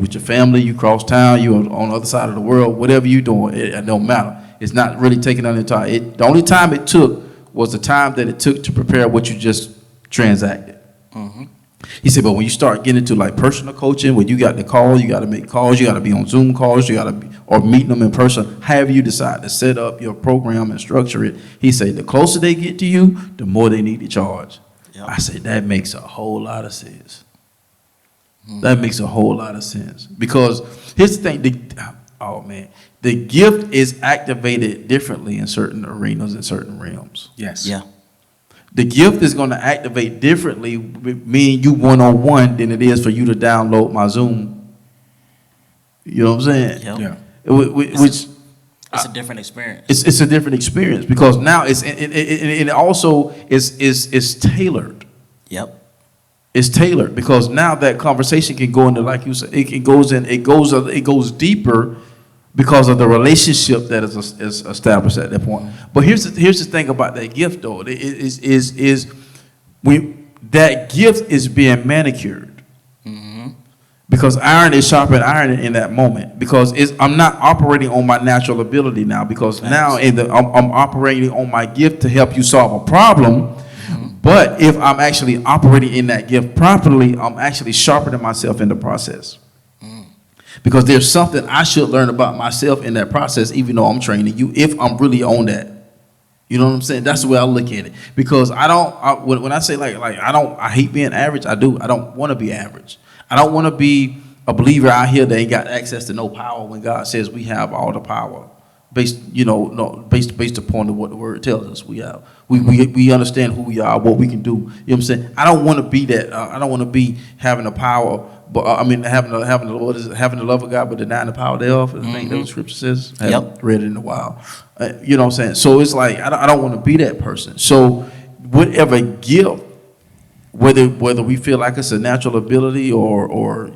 with your family, you cross town, you on the other side of the world, whatever you doing, it don't matter. It's not really taking on the time. The only time it took was the time that it took to prepare what you just transacted. He said, but when you start getting into like personal coaching, when you got to call, you got to make calls, you got to be on Zoom calls, you got to be, or meeting them in person, however you decide to set up your program and structure it. He said, the closer they get to you, the more they need to charge. Yep. I said, that makes a whole lot of sense. That makes a whole lot of sense. Because here's the thing, the gift is activated differently in certain arenas and certain realms. Yes. Yeah. The gift is going to activate differently with me and you one-on-one than it is for you to download my Zoom. You know what I'm saying? Yep. Yeah. It's a different experience. It's a different experience, because now it also is tailored. Yep. It's tailored, because now that conversation can go into, like you said, it goes deeper because of the relationship that is established at that point. But here's the thing about that gift, though. That gift is being manicured. Because iron is sharpening iron in that moment. Because I'm not operating on my natural ability now. Because now I'm operating on my gift to help you solve a problem. But if I'm actually operating in that gift properly, I'm actually sharpening myself in the process. Because there's something I should learn about myself in that process, even though I'm training you, if I'm really on that. You know what I'm saying? That's the way I look at it. Because when I say I hate being average, I do. I don't want to be average. I don't want to be a believer out here that ain't got access to no power when God says we have all the power. Based upon what the word tells us we have. We understand who we are, what we can do. You know what I'm saying? I don't want to be that. I don't want to be having the power, but having the love of God, but denying the power thereof. I think that's what Scripture says. I haven't read it in a while. You know what I'm saying? So it's like I don't want to be that person. So whatever gift, whether we feel like it's a natural ability or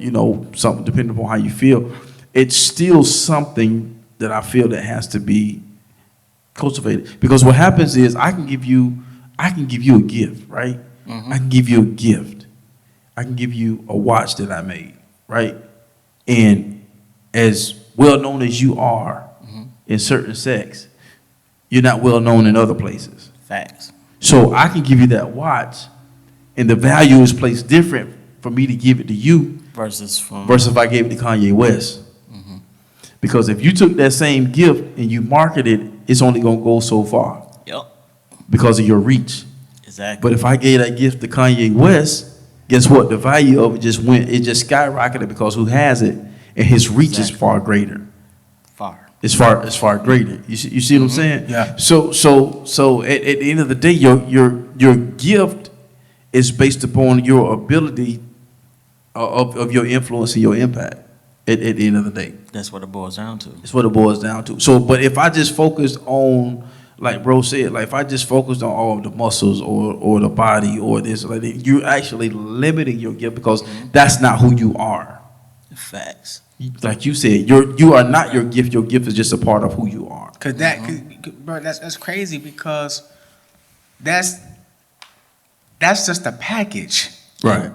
something, depending upon how you feel, it's still something that I feel that has to be cultivated. Because what happens is I can give you a gift, right? I can give you a gift. I can give you a watch that I made, right? And as well known as you are in certain sects, you're not well known in other places. Facts. So I can give you that watch, and the value is placed different for me to give it to you versus if I gave it to Kanye West. Because if you took that same gift and you marketed it, it's only going to go so far. Yep. Because of your reach. Exactly. But if I gave that gift to Kanye West, guess what? The value of it just skyrocketed because who has it, and his reach is far greater. It's far greater. You see what I'm saying? Yeah. So at the end of the day, your gift is based upon your ability of your influence and your impact. At the end of the day, that's what it boils down to. It's what it boils down to. So, but if I just focused on, like bro said, like if I just focused on all of the muscles or the body or this, like you're actually limiting your gift because that's not who you are. Facts. Like you said, you are not your gift. Your gift is just a part of who you are. Cause bro, that's crazy because that's just a package. Right.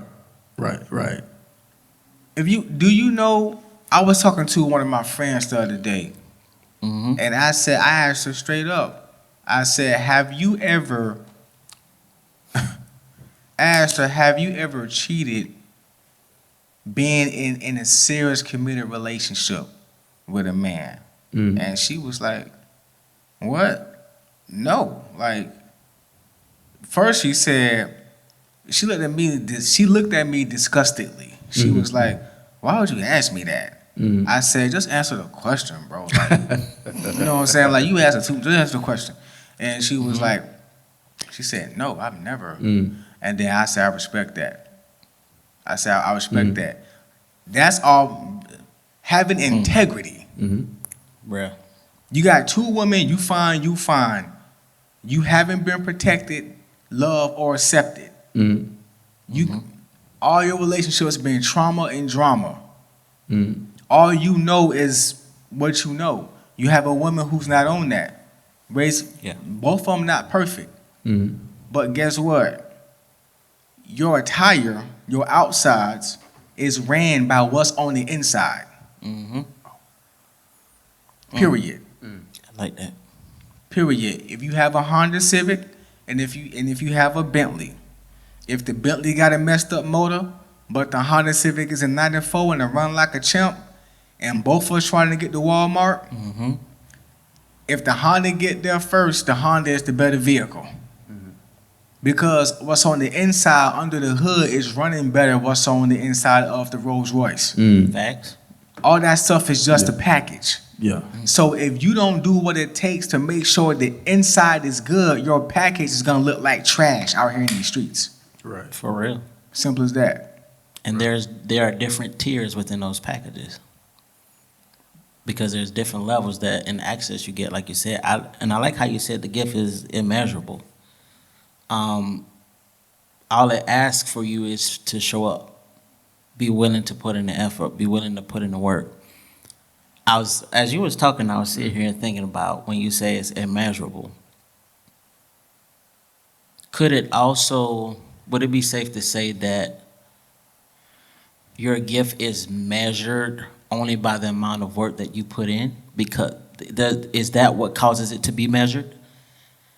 Do you know? I was talking to one of my friends the other day, and I asked her straight up. I said, "Have you ever?" asked her, "Have you ever cheated?" Being in a serious committed relationship with a man. And she was like, what? No. Like, first she said, she looked at me disgustedly. She was like, why would you ask me that? I said, just answer the question, bro. Like, you know what I'm saying? Like, you asked her just answer the question. And she was like, she said, no, I've never. And then I said, I respect that. I said, I respect that. That's all. Having integrity. Bruh. You got two women, you fine. You haven't been protected, loved, or accepted. All your relationships been trauma and drama. All you know is what you know. You have a woman who's not on that. Both of them not perfect. But guess what? Your attire, your outsides, is ran by what's on the inside. Period. I like that. Period. If you have a Honda Civic and if you have a Bentley, if the Bentley got a messed up motor, but the Honda Civic is a 94 and it run like a chimp, and both of us trying to get to Walmart, if the Honda get there first, the Honda is the better vehicle. Because what's on the inside under the hood is running better than what's on the inside of the Rolls Royce. Facts. All that stuff is just a package. Yeah. So if you don't do what it takes to make sure the inside is good, your package is gonna look like trash out here in these streets. Right. For real. Simple as that. And there are different tiers within those packages. Because there's different levels that in access you get, like you said. I like how you said the gift is immeasurable. All it asks for you is to show up, be willing to put in the effort, be willing to put in the work. As you was talking, I was sitting here and thinking about when you say it's immeasurable. Would it be safe to say that your gift is measured only by the amount of work that you put in? Because is that what causes it to be measured?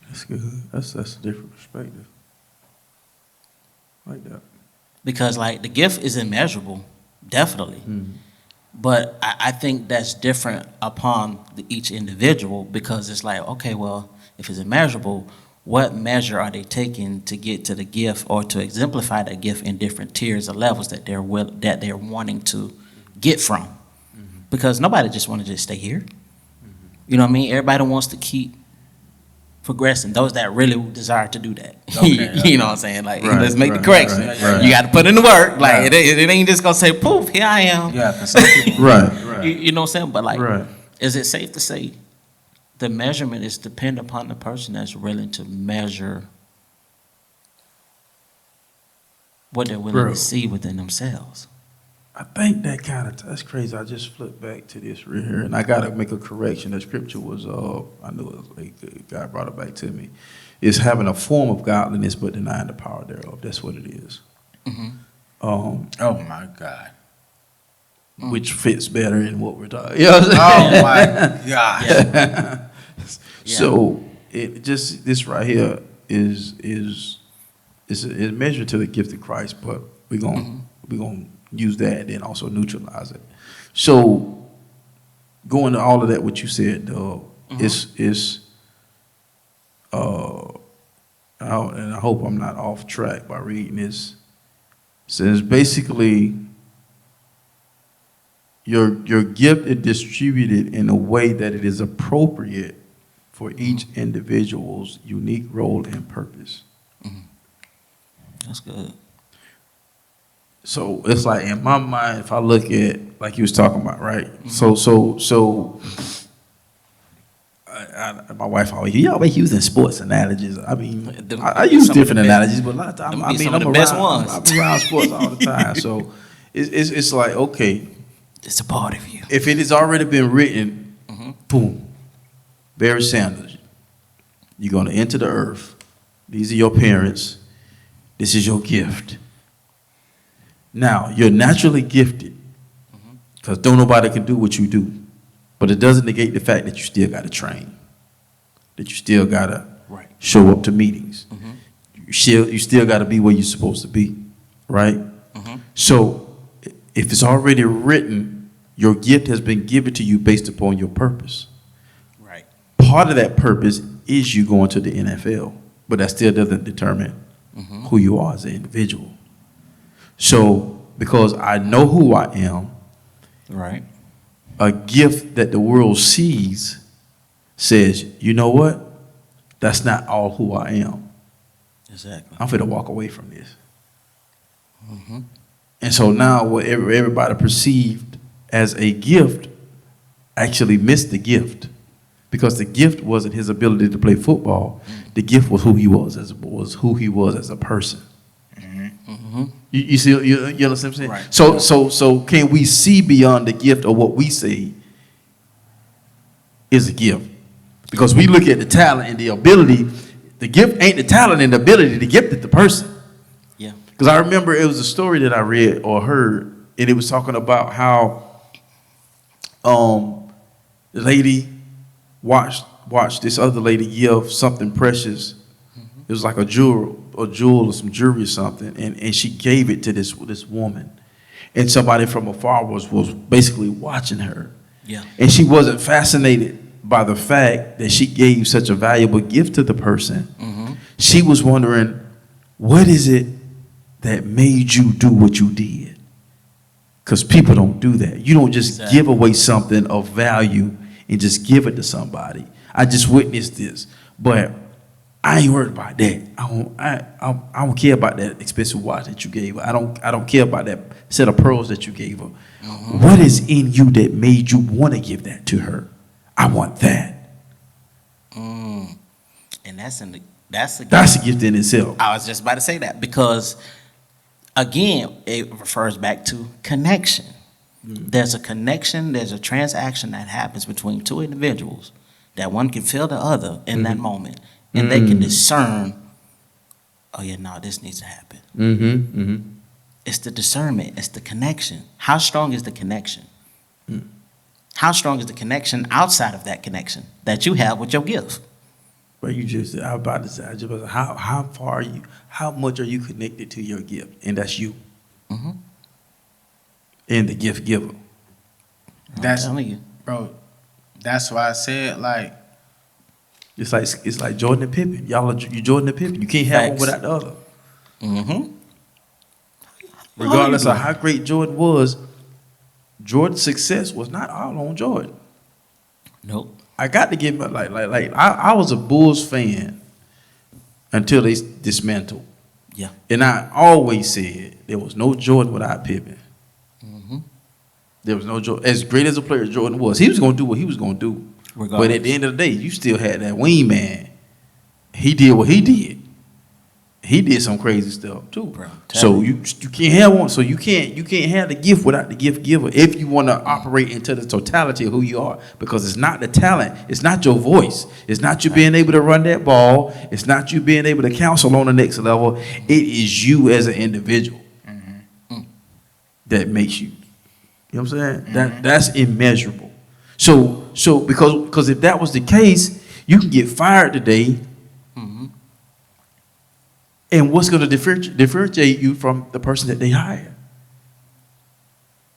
That's good. That's a different perspective. I like that. Because like the gift is immeasurable, definitely. But I think that's different upon each individual because it's like, okay, well, if it's immeasurable, what measure are they taking to get to the gift or to exemplify that gift in different tiers or levels that they're wanting to get from? Because nobody just want to just stay here. You know what I mean? Everybody wants to keep progressing. Those that really desire to do that. Okay, you know what I'm saying? Like, let's make the correction. Right. You got to put in the work. Like, it ain't just going to say, poof, here I am. Yeah, for some people. Right. You know what I'm saying? But, like, Right. is it safe to say the measurement is dependent upon the person that's willing to measure what they're willing to see within themselves? I think that's crazy. I just flipped back to this right here, and I gotta make a correction. The scripture was, I knew it was like God brought it back to me. It's having a form of godliness but denying the power thereof. That's what it is. Oh my God. Which fits better in what we're talking. You know what I'm saying? Oh my God. So it just this right here is measured to the gift of Christ, but we're gonna use that and then also neutralize it. So going to all of that, what you said, is and I hope I'm not off track by reading this. It says basically your gift is distributed in a way that it is appropriate for each individual's unique role and purpose. That's good. So it's like in my mind, if I look at like you was talking about, right? My wife always, you always using sports analogies. I mean, I use different analogies, but a lot of times, I'm around sports all the time. So it's like, okay, it's a part of you. If it has already been written, boom, Barry Sanders, you're going to enter the earth. These are your parents. This is your gift. Now, you're naturally gifted because don't nobody can do what you do. But it doesn't negate the fact that you still got to train, that you still got to show up to meetings. You still got to be where you're supposed to be, right? So if it's already written, your gift has been given to you based upon your purpose. Right. Part of that purpose is you going to the NFL, but that still doesn't determine who you are as an individual. So because I know who I am, right, a gift that the world sees says, you know what? That's not all who I am. Exactly. I'm finna walk away from this. And so now what everybody perceived as a gift actually missed the gift, because the gift wasn't his ability to play football. The gift was who he was as a person. You see, you understand what I'm saying? Right. So can we see beyond the gift of what we say is a gift? Because we look at the talent and the ability. The gift ain't the talent and the ability. The gift is the person. Yeah. Because I remember it was a story that I read or heard, and it was talking about how the lady watched this other lady give something precious. It was like a jewel or some jewelry or something, and she gave it to this woman, and somebody from afar was basically watching her. Yeah. And she wasn't fascinated by the fact that she gave such a valuable gift to the person. She was wondering, what is it that made you do what you did? Because people don't do that. You don't just give away something of value and just give it to somebody. I just witnessed this, but I ain't worried about that. I don't care about that expensive watch that you gave her. I don't care about that set of pearls that you gave her. What is in you that made you want to give that to her? I want that. And that's a gift in itself. I was just about to say that, because again, it refers back to connection. There's a connection, there's a transaction that happens between two individuals that one can feel the other in that moment, and they can discern, oh yeah, no, this needs to happen. It's the discernment, it's the connection. How strong is the connection? How strong is the connection outside of that connection that you have with your gift? Well, how far are you? How much are you connected to your gift? And that's you. And the gift giver. That's telling you, bro. That's why I said, like, it's like Jordan and Pippen. You Jordan and Pippen. You can't have one without the other. Regardless of how great Jordan was, Jordan's success was not all on Jordan. Nope. I got to give him I was a Bulls fan until they dismantled. Yeah. And I always said there was no Jordan without Pippen. There was no Jordan. As great as a player Jordan was, he was going to do what he was going to do. Regardless. But at the end of the day, you still had that wingman. He did what he did. He did some crazy stuff too. Bro, so you can't have one. So you can't have the gift without the gift giver if you want to operate into the totality of who you are. Because it's not the talent. It's not your voice. It's not you being able to run that ball. It's not you being able to counsel on the next level. It is you as an individual that makes you. You know what I'm saying? That's immeasurable. So because if that was the case, you can get fired today. And what's going to differentiate you from the person that they hire?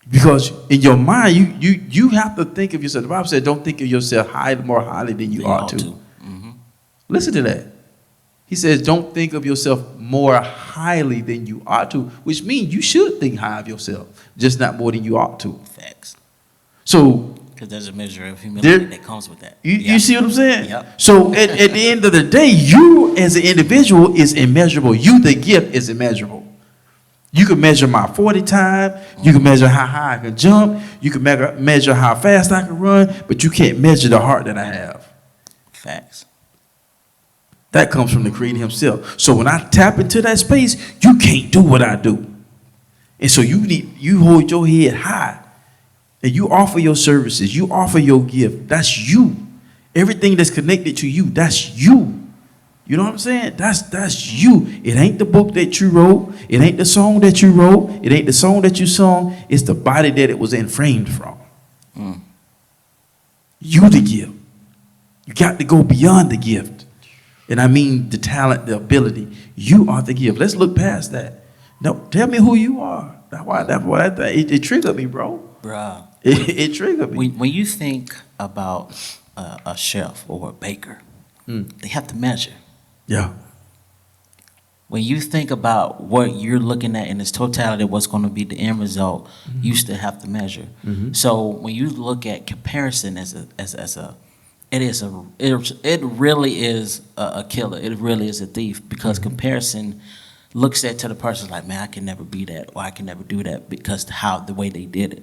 Because in your mind, you have to think of yourself. The Bible said, don't think of yourself more highly than you ought to. Listen to that. He says, don't think of yourself more highly than you ought to, which means you should think high of yourself, just not more than you ought to. Facts. So, because there's a measure of humility that comes with that. You see what I'm saying? Yep. So at the end of the day, you as an individual is immeasurable. You, the gift, is immeasurable. You can measure my 40 time. You can measure how high I can jump. You can measure how fast I can run, but you can't measure the heart that I have. Facts. That comes from the Creator himself. So when I tap into that space, you can't do what I do. And so you hold your head high and you offer your services, you offer your gift. That's you. Everything that's connected to you, that's you. You know what I'm saying? That's you. It ain't the book that you wrote. It ain't the song that you wrote. It ain't the song that you sung. It's the body that it was inframed from. You the gift. You got to go beyond the gift. And I mean the talent, the ability. You are the gift. Let's look past that. No, tell me who you are. That's why it triggered me, bro. Bruh. It triggered me. When you think about a chef or a baker, they have to measure. Yeah. When you think about what you're looking at in its totality, what's going to be the end result, you still have to measure. So when you look at comparison it really is a killer. It really is a thief, because comparison looks at to the person like, man, I can never be that, or I can never do that because the way they did it.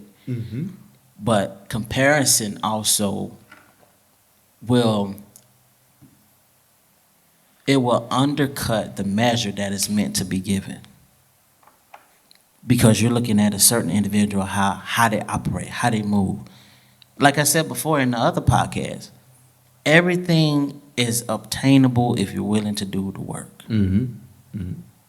But comparison also will undercut the measure that is meant to be given, because you're looking at a certain individual, how they operate, how they move. Like I said before in the other podcast, everything is obtainable if you're willing to do the work.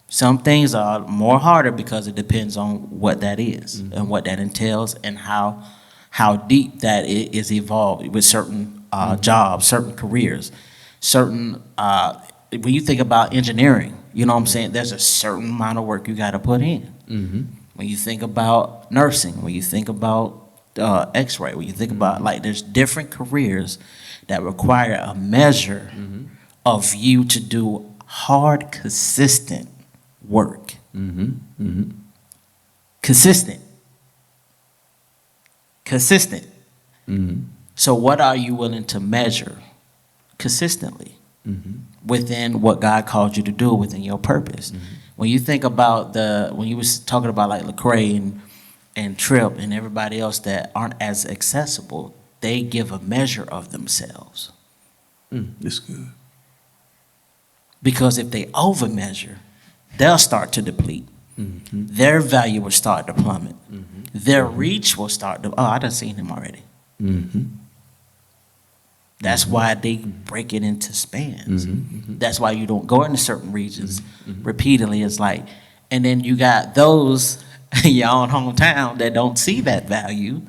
Some things are more harder because it depends on what that is and what that entails, and how deep that is evolved with certain jobs, certain careers, certain when you think about engineering, you know what I'm saying, there's a certain amount of work you got to put in. When you think about nursing, when you think about x-ray, when you think about, like, there's different careers that require a measure of you to do hard, consistent work. Consistent. So what are you willing to measure consistently within what God called you to do, within your purpose? When you think about when you was talking about like Lecrae and Tripp and everybody else that aren't as accessible, they give a measure of themselves. That's good. Because if they over measure, they'll start to deplete. Their value will start to plummet. Their reach will start to, I done seen him already. That's why they break it into spans. That's why you don't go into certain regions repeatedly. It's like, and then you got those in your own hometown that don't see that value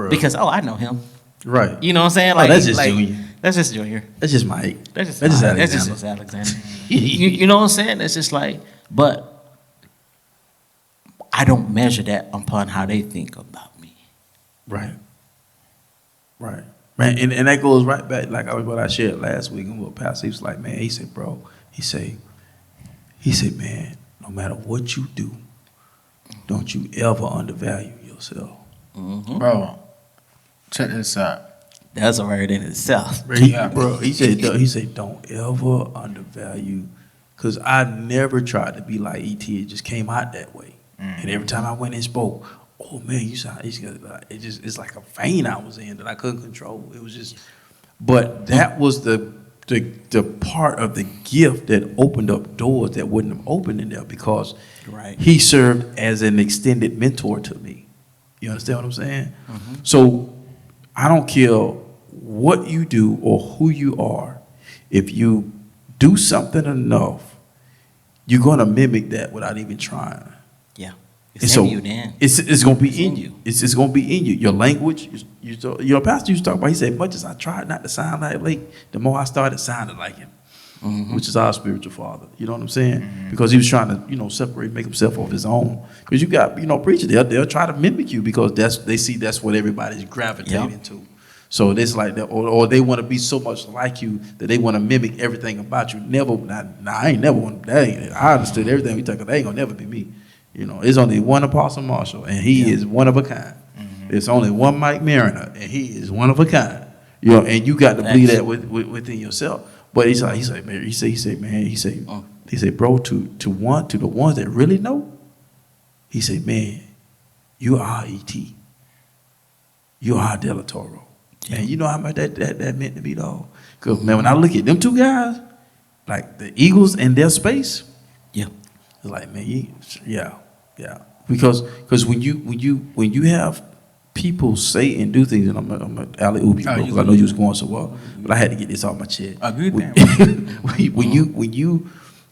because, I know him. Right. You know what I'm saying? Like, that's just Junior. That's just Junior. That's just Mike. That's just Alexander. You know what I'm saying? It's just like, but I don't measure that upon how they think about me. Right. Man, and that goes right back, like what I shared last week, and what Pastor, he was like, man, he said, bro, he said, man, no matter what you do, don't you ever undervalue yourself. Bro, check this out. That's a word in itself. Bro, he said, don't ever undervalue, because I never tried to be like E.T. It just came out that way. And every time I went and spoke, oh man, it's like a vein I was in that I couldn't control. It was just, but that was the part of the gift that opened up doors that wouldn't have opened in there, because he served as an extended mentor to me. You understand what I'm saying? So I don't care what you do or who you are. If you do something enough, you're going to mimic that without even trying. Yeah. It's in you then. It's going to be in you. It's going to be in you. Your language, your pastor used to talk about, he said, much as I tried not to sound like Blake, the more I started sounding like him, which is our spiritual father. You know what I'm saying? Because he was trying to, separate, make himself of his own. Because you got, preachers, they'll try to mimic you because they see that's what everybody's gravitating to. So it's like that, or they want to be so much like you that they want to mimic everything about you. Never, I ain't never want. I understood everything we talk about. They ain't gonna never be me. You know, it's only one Apostle Marshall, and he is one of a kind. It's only one Mike Mariner, and he is one of a kind. You know, and you got to believe that within yourself. But he said, bro, to the ones that really know, he said, man, you are ET. You are Del Toro. Yeah. And you know how much that meant to me, though. Because, man, when I look at them two guys, like the Eagles and their space, yeah, it's like, man, yeah. Because when you have people say and do things, and I'm gonna alley-oop you, because I know you was going so well, but I had to get this off my chest.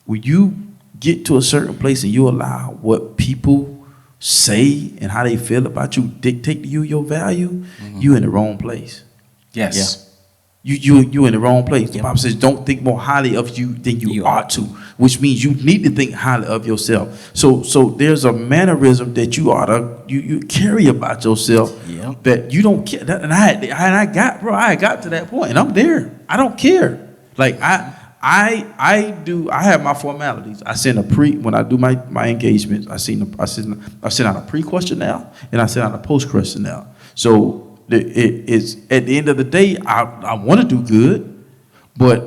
When you get to a certain place and you allow what people say and how they feel about you dictate to you your value, you in the wrong place. Yes. You in the wrong place. The Bible says, don't think more highly of you than you ought to, which means you need to think highly of yourself. So there's a mannerism that you ought to you carry about yourself that you don't care. And I got to that point, and I'm there. I don't care. Like I have my formalities. I send when I do my engagements, I send out a pre-questionnaire and I send out a post-questionnaire. So it's at the end of the day, I want to do good, but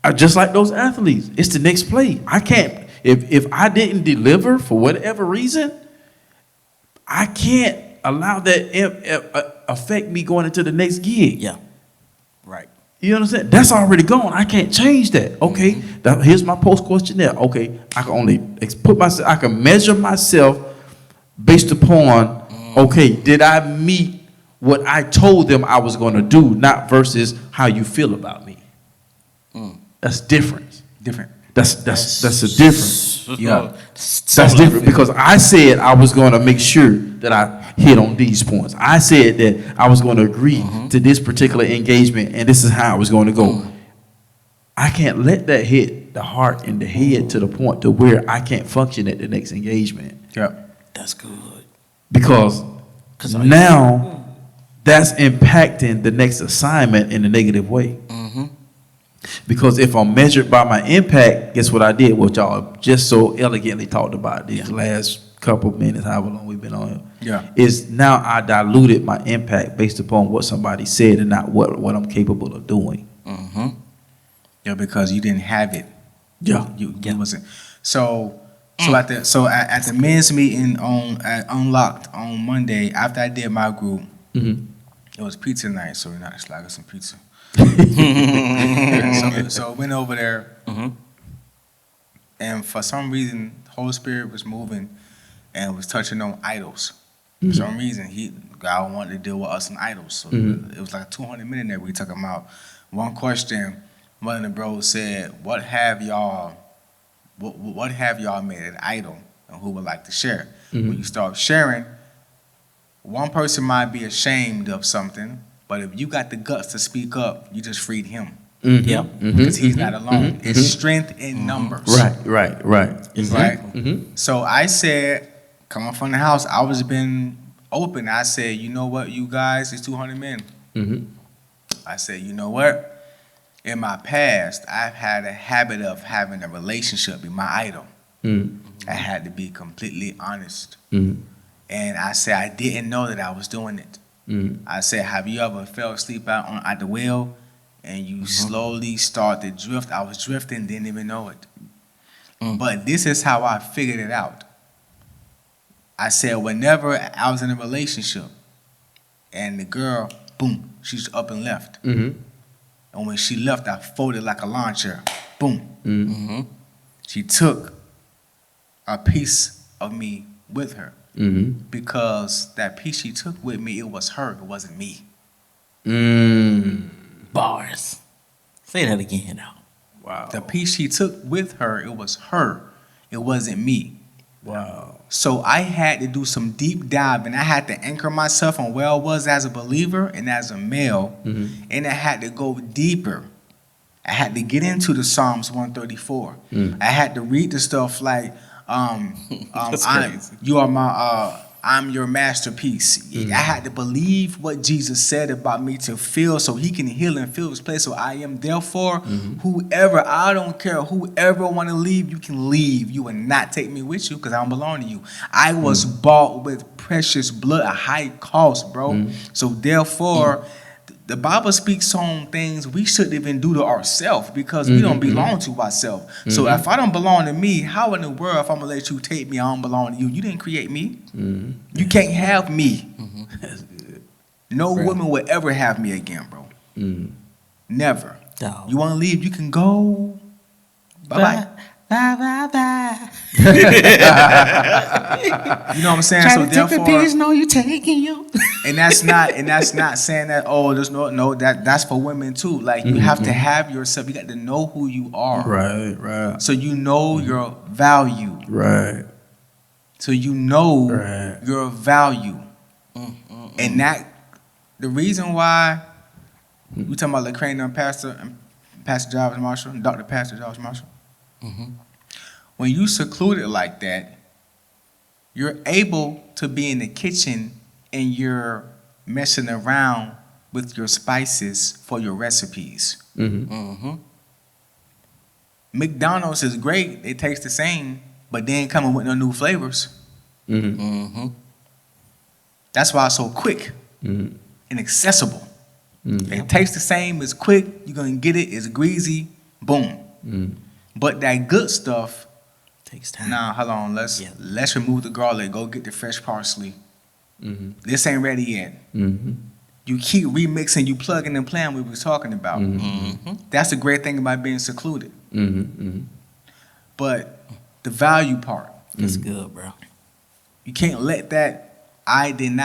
I just like those athletes. It's the next play. I can't if I didn't deliver for whatever reason, I can't allow that affect me going into the next gig. Yeah, right. You understand? That's already gone. I can't change that. Okay, here's my post questionnaire. Okay, I can only I can measure myself based upon, okay, did I meet what I told them I was going to do, not versus how you feel about me. That's different. That's a difference. Yeah, that's different because I said I was going to make sure that I hit on these points. I said that I was going to agree to this particular engagement, and this is how I was going to go. I can't let that hit the heart and the head to the point to where I can't function at the next engagement. Yeah, that's good. Because now that's impacting the next assignment in a negative way. Because if I'm measured by my impact, guess what I did? What y'all just so elegantly talked about these last couple of minutes, however long we've been on here. Yeah. Is now I diluted my impact based upon what somebody said and not what I'm capable of doing. Yeah, because you didn't have it. Yeah. You wasn't. So at the men's meeting at Unlocked on Monday, after I did my group, it was pizza night, so we're not slagging some pizza. So I went over there, and for some reason, the Holy Spirit was moving and was touching on idols. For some reason, God wanted to deal with us and idols. So it was like 200 minutes there we talking about. One question, one of the bros said, "What have y'all made an idol, and who would like to share?" When you start sharing, one person might be ashamed of something. But if you got the guts to speak up, you just freed him. Because he's not alone. It's strength in numbers. Right. Right? So I said, coming from the house, I was been open. I said, you know what, you guys, it's 200 men. I said, you know what? In my past, I've had a habit of having a relationship with my idol. I had to be completely honest. And I said, I didn't know that I was doing it. I said, have you ever fell asleep at the wheel and you slowly start to drift? I was drifting, didn't even know it. But this is how I figured it out. I said, whenever I was in a relationship and the girl, boom, she's up and left. And when she left, I folded like a lawn chair. Boom. She took a piece of me with her. Because that piece she took with me, it was her, it wasn't me. Bars. Say that again now. Wow. The piece she took with her, it was her, it wasn't me. Wow. So I had to do some deep dive, and I had to anchor myself on where I was as a believer and as a male, and I had to go deeper. I had to get into the Psalms 134. I had to read the stuff like, you are my I'm your masterpiece. I had to believe what Jesus said about me to feel so he can heal and fill his place. So I am therefore whoever, I don't care, whoever want to leave, you can leave. You will not take me with you because I don't belong to you. I was bought with precious blood, a high cost, bro. So therefore, the Bible speaks on things we shouldn't even do to ourselves because we don't belong to ourselves. So if I don't belong to me, how in the world if I'm going to let you take me, I don't belong to you? You didn't create me. You can't have me. No woman will ever have me again, bro. Never. Dog. You want to leave, you can go. Bye-bye. Bye. You know what I'm saying? So therefore, no, you taking you. and that's not saying that there's that's for women too. Like you have to have yourself. You got to know who you are. Right. So you know your value. Right. So you know your value. And that the reason why we talking about Lecrae and Pastor Jarvis Marshall, Dr. Pastor Jarvis Marshall. When you secluded like that, you're able to be in the kitchen and you're messing around with your spices for your recipes. McDonald's is great; it tastes the same, but they ain't coming with no new flavors. That's why it's so quick and accessible. It tastes the same, it's quick. You're gonna get it. It's greasy. Boom. But that good stuff Takes time. Nah, hold on. Let's remove the garlic. Go get the fresh parsley. This ain't ready yet. You keep remixing, you plugging and playing what we was talking about. That's the great thing about being secluded. But the value part. That's good, bro. You can't let that I didn't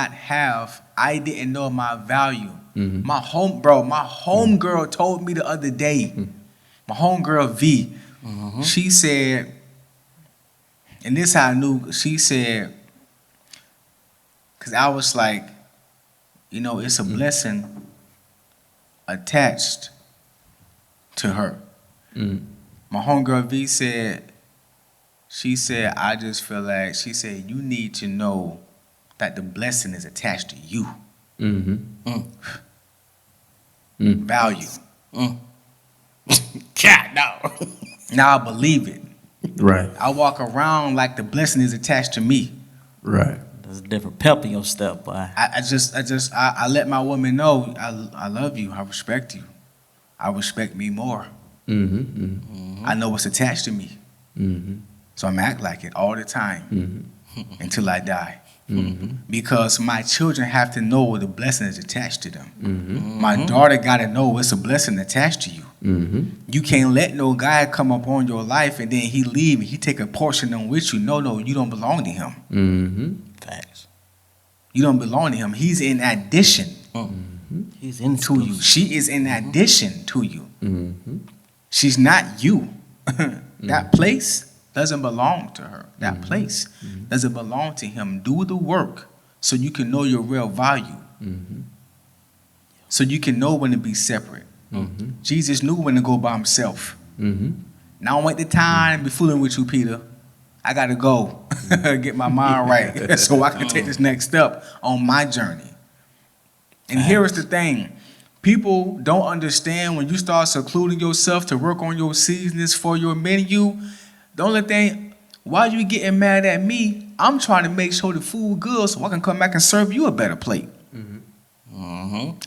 know my value. My homegirl told me the other day, my homegirl V, she said, and this how I knew, she said, because I was like, it's a blessing attached to her. My homegirl V said, I just feel like, she said, you need to know that the blessing is attached to you. Value. God, no. Now I believe it. Right. I walk around like the blessing is attached to me. Right. There's a different pep in your step, boy. I let my woman know I love you. I respect you. I respect me more. I know what's attached to me. So I'm act like it all the time until I die. Because my children have to know the blessing is attached to them. My daughter got to know it's a blessing attached to you. You can't let no guy come up on your life and then he leave and he take a portion on with you. No, you don't belong to him. Facts. You don't belong to him. He's in addition He's in to you. She is in addition to you. She's not you. That place doesn't belong to her. That place doesn't belong to him. Do the work so you can know your real value. So you can know when to be separate. Jesus knew when to go by himself. Now ain't the time to be fooling with you, Peter. I got to go get my mind right so I can take this next step on my journey. And here is the thing. People don't understand when you start secluding yourself to work on your seasonings for your menu. The only thing, why you getting mad at me? I'm trying to make sure the food good so I can come back and serve you a better plate.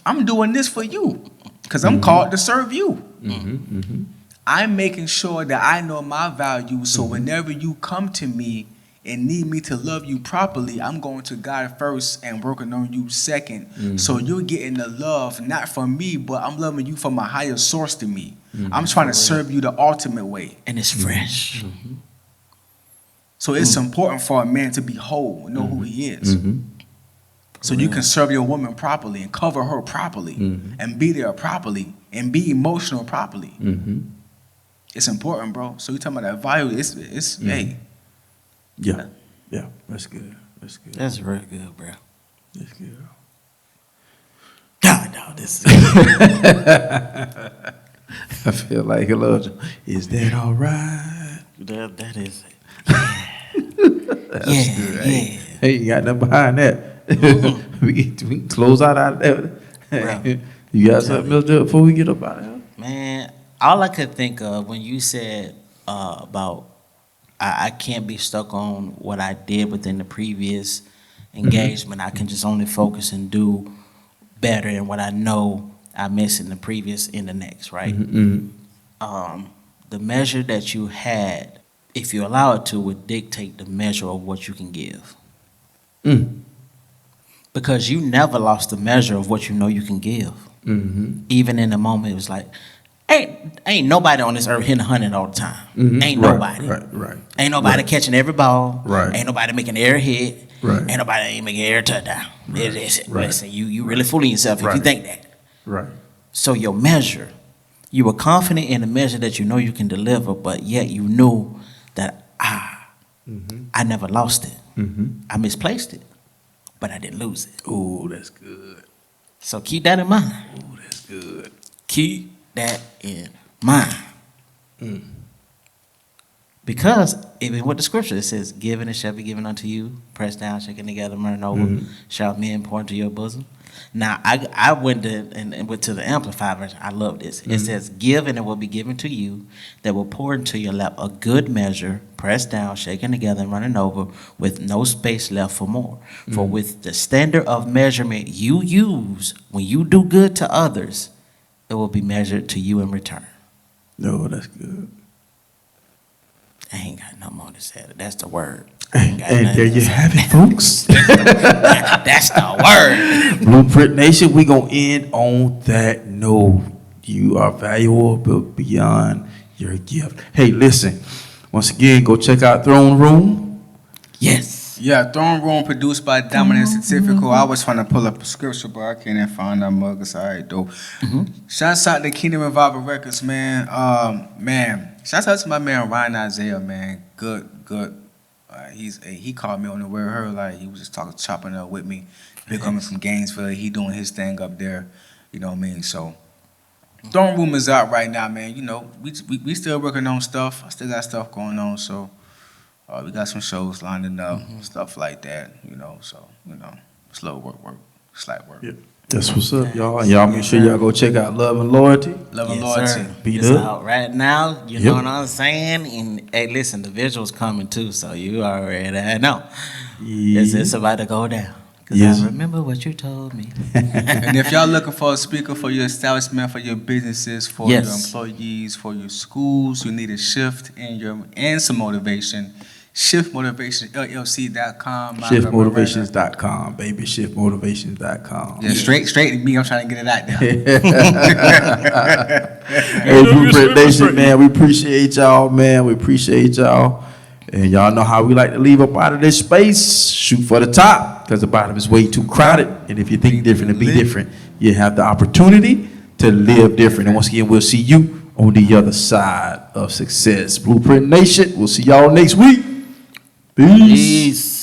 I'm doing this for you because I'm called to serve you. I'm making sure that I know my value so whenever you come to me and need me to love you properly, I'm going to God first and working on you second. So you're getting the love not from me, but I'm loving you from a higher source to me. I'm trying to serve you the ultimate way. And it's fresh. So it's important for a man to be whole, know who he is. So you can serve your woman properly and cover her properly and be there properly and be emotional properly. It's important, bro. So you talking about that value, it's hey. Yeah, that's good. That's very good, bro. That's good. God, no, this is I feel like a little. Is that all right? that is it. That's good. Hey, you got nothing behind that. we can close out of that. You got something else before we get up out of here? Man, all I could think of when you said about I can't be stuck on what I did within the previous engagement. I can just only focus and do better in what I know I missed in the previous in the next, right? The measure that you had, if you allow it to, would dictate the measure of what you can give. Because you never lost the measure of what you know you can give. Even in the moment, it was like, ain't nobody on this earth hitting 100 all the time. Ain't nobody. Right. Ain't nobody catching every ball. Right. Ain't nobody making every hit. Right. Ain't nobody making every touchdown. Listen, Right. you really fooling yourself if you think that. Right. So your measure, you were confident in the measure that you know you can deliver, but yet you knew that I never lost it. I misplaced it, but I didn't lose it. Ooh, that's good. So keep that in mind. Ooh, that's good. Keep that in mind. Because even with the scripture, it says, "Given it shall be given unto you, pressed down, shaken together, running over, shall men pour into your bosom." Now, I went to the Amplified version. I love this. It says, "Give, and it will be given to you, that will pour into your lap a good measure, pressed down, shaken together, and running over, with no space left for more. For with the standard of measurement you use when you do good to others, it will be measured to you in return." No, that's good. I ain't got no more to say. That's the word. And there you have it, folks. That's the word. Blueprint Nation, we gonna end on that note. You are valuable but beyond your gift. Hey, listen. Once again, go check out Throne Room. Yes. Yeah, Throne Room produced by Dominant Certifical. I was trying to pull up a scripture, but I can't even find that mug. It's all right, though. Shouts out to Kingdom Revival Records, man. Shouts out to my man Ryan Isaiah, man. Good. He called me on the way her, like he was just chopping up with me. Big coming from Gainesville, he doing his thing up there. You know what I mean? So Throne Room is out right now, man. You know, we still working on stuff. I still got stuff going on, so we got some shows lining up, stuff like that. You know, so slow work, slight work. Yeah. That's what's up, y'all. And y'all make sure y'all go check out Love and Loyalty. Love and Loyalty. Beat It's up. out right now. You know what I'm saying? And hey, listen, the visuals coming too, so you already know. It's about to go down. Because I remember what you told me. And if y'all looking for a speaker for your establishment, for your businesses, for your employees, for your schools, you need a shift and some motivation. ShiftMotivationsLLC.com. ShiftMotivations.com, baby. ShiftMotivations.com. Yeah, straight to me. I'm trying to get it out there. Hey, Blueprint Nation, man. We appreciate y'all, man. We appreciate y'all. And y'all know how we like to leave up out of this space. Shoot for the top, because the bottom is way too crowded. And if you think different and be different, you have the opportunity to live different. And once again, we'll see you on the other side of success. Blueprint Nation, we'll see y'all next week. Peace.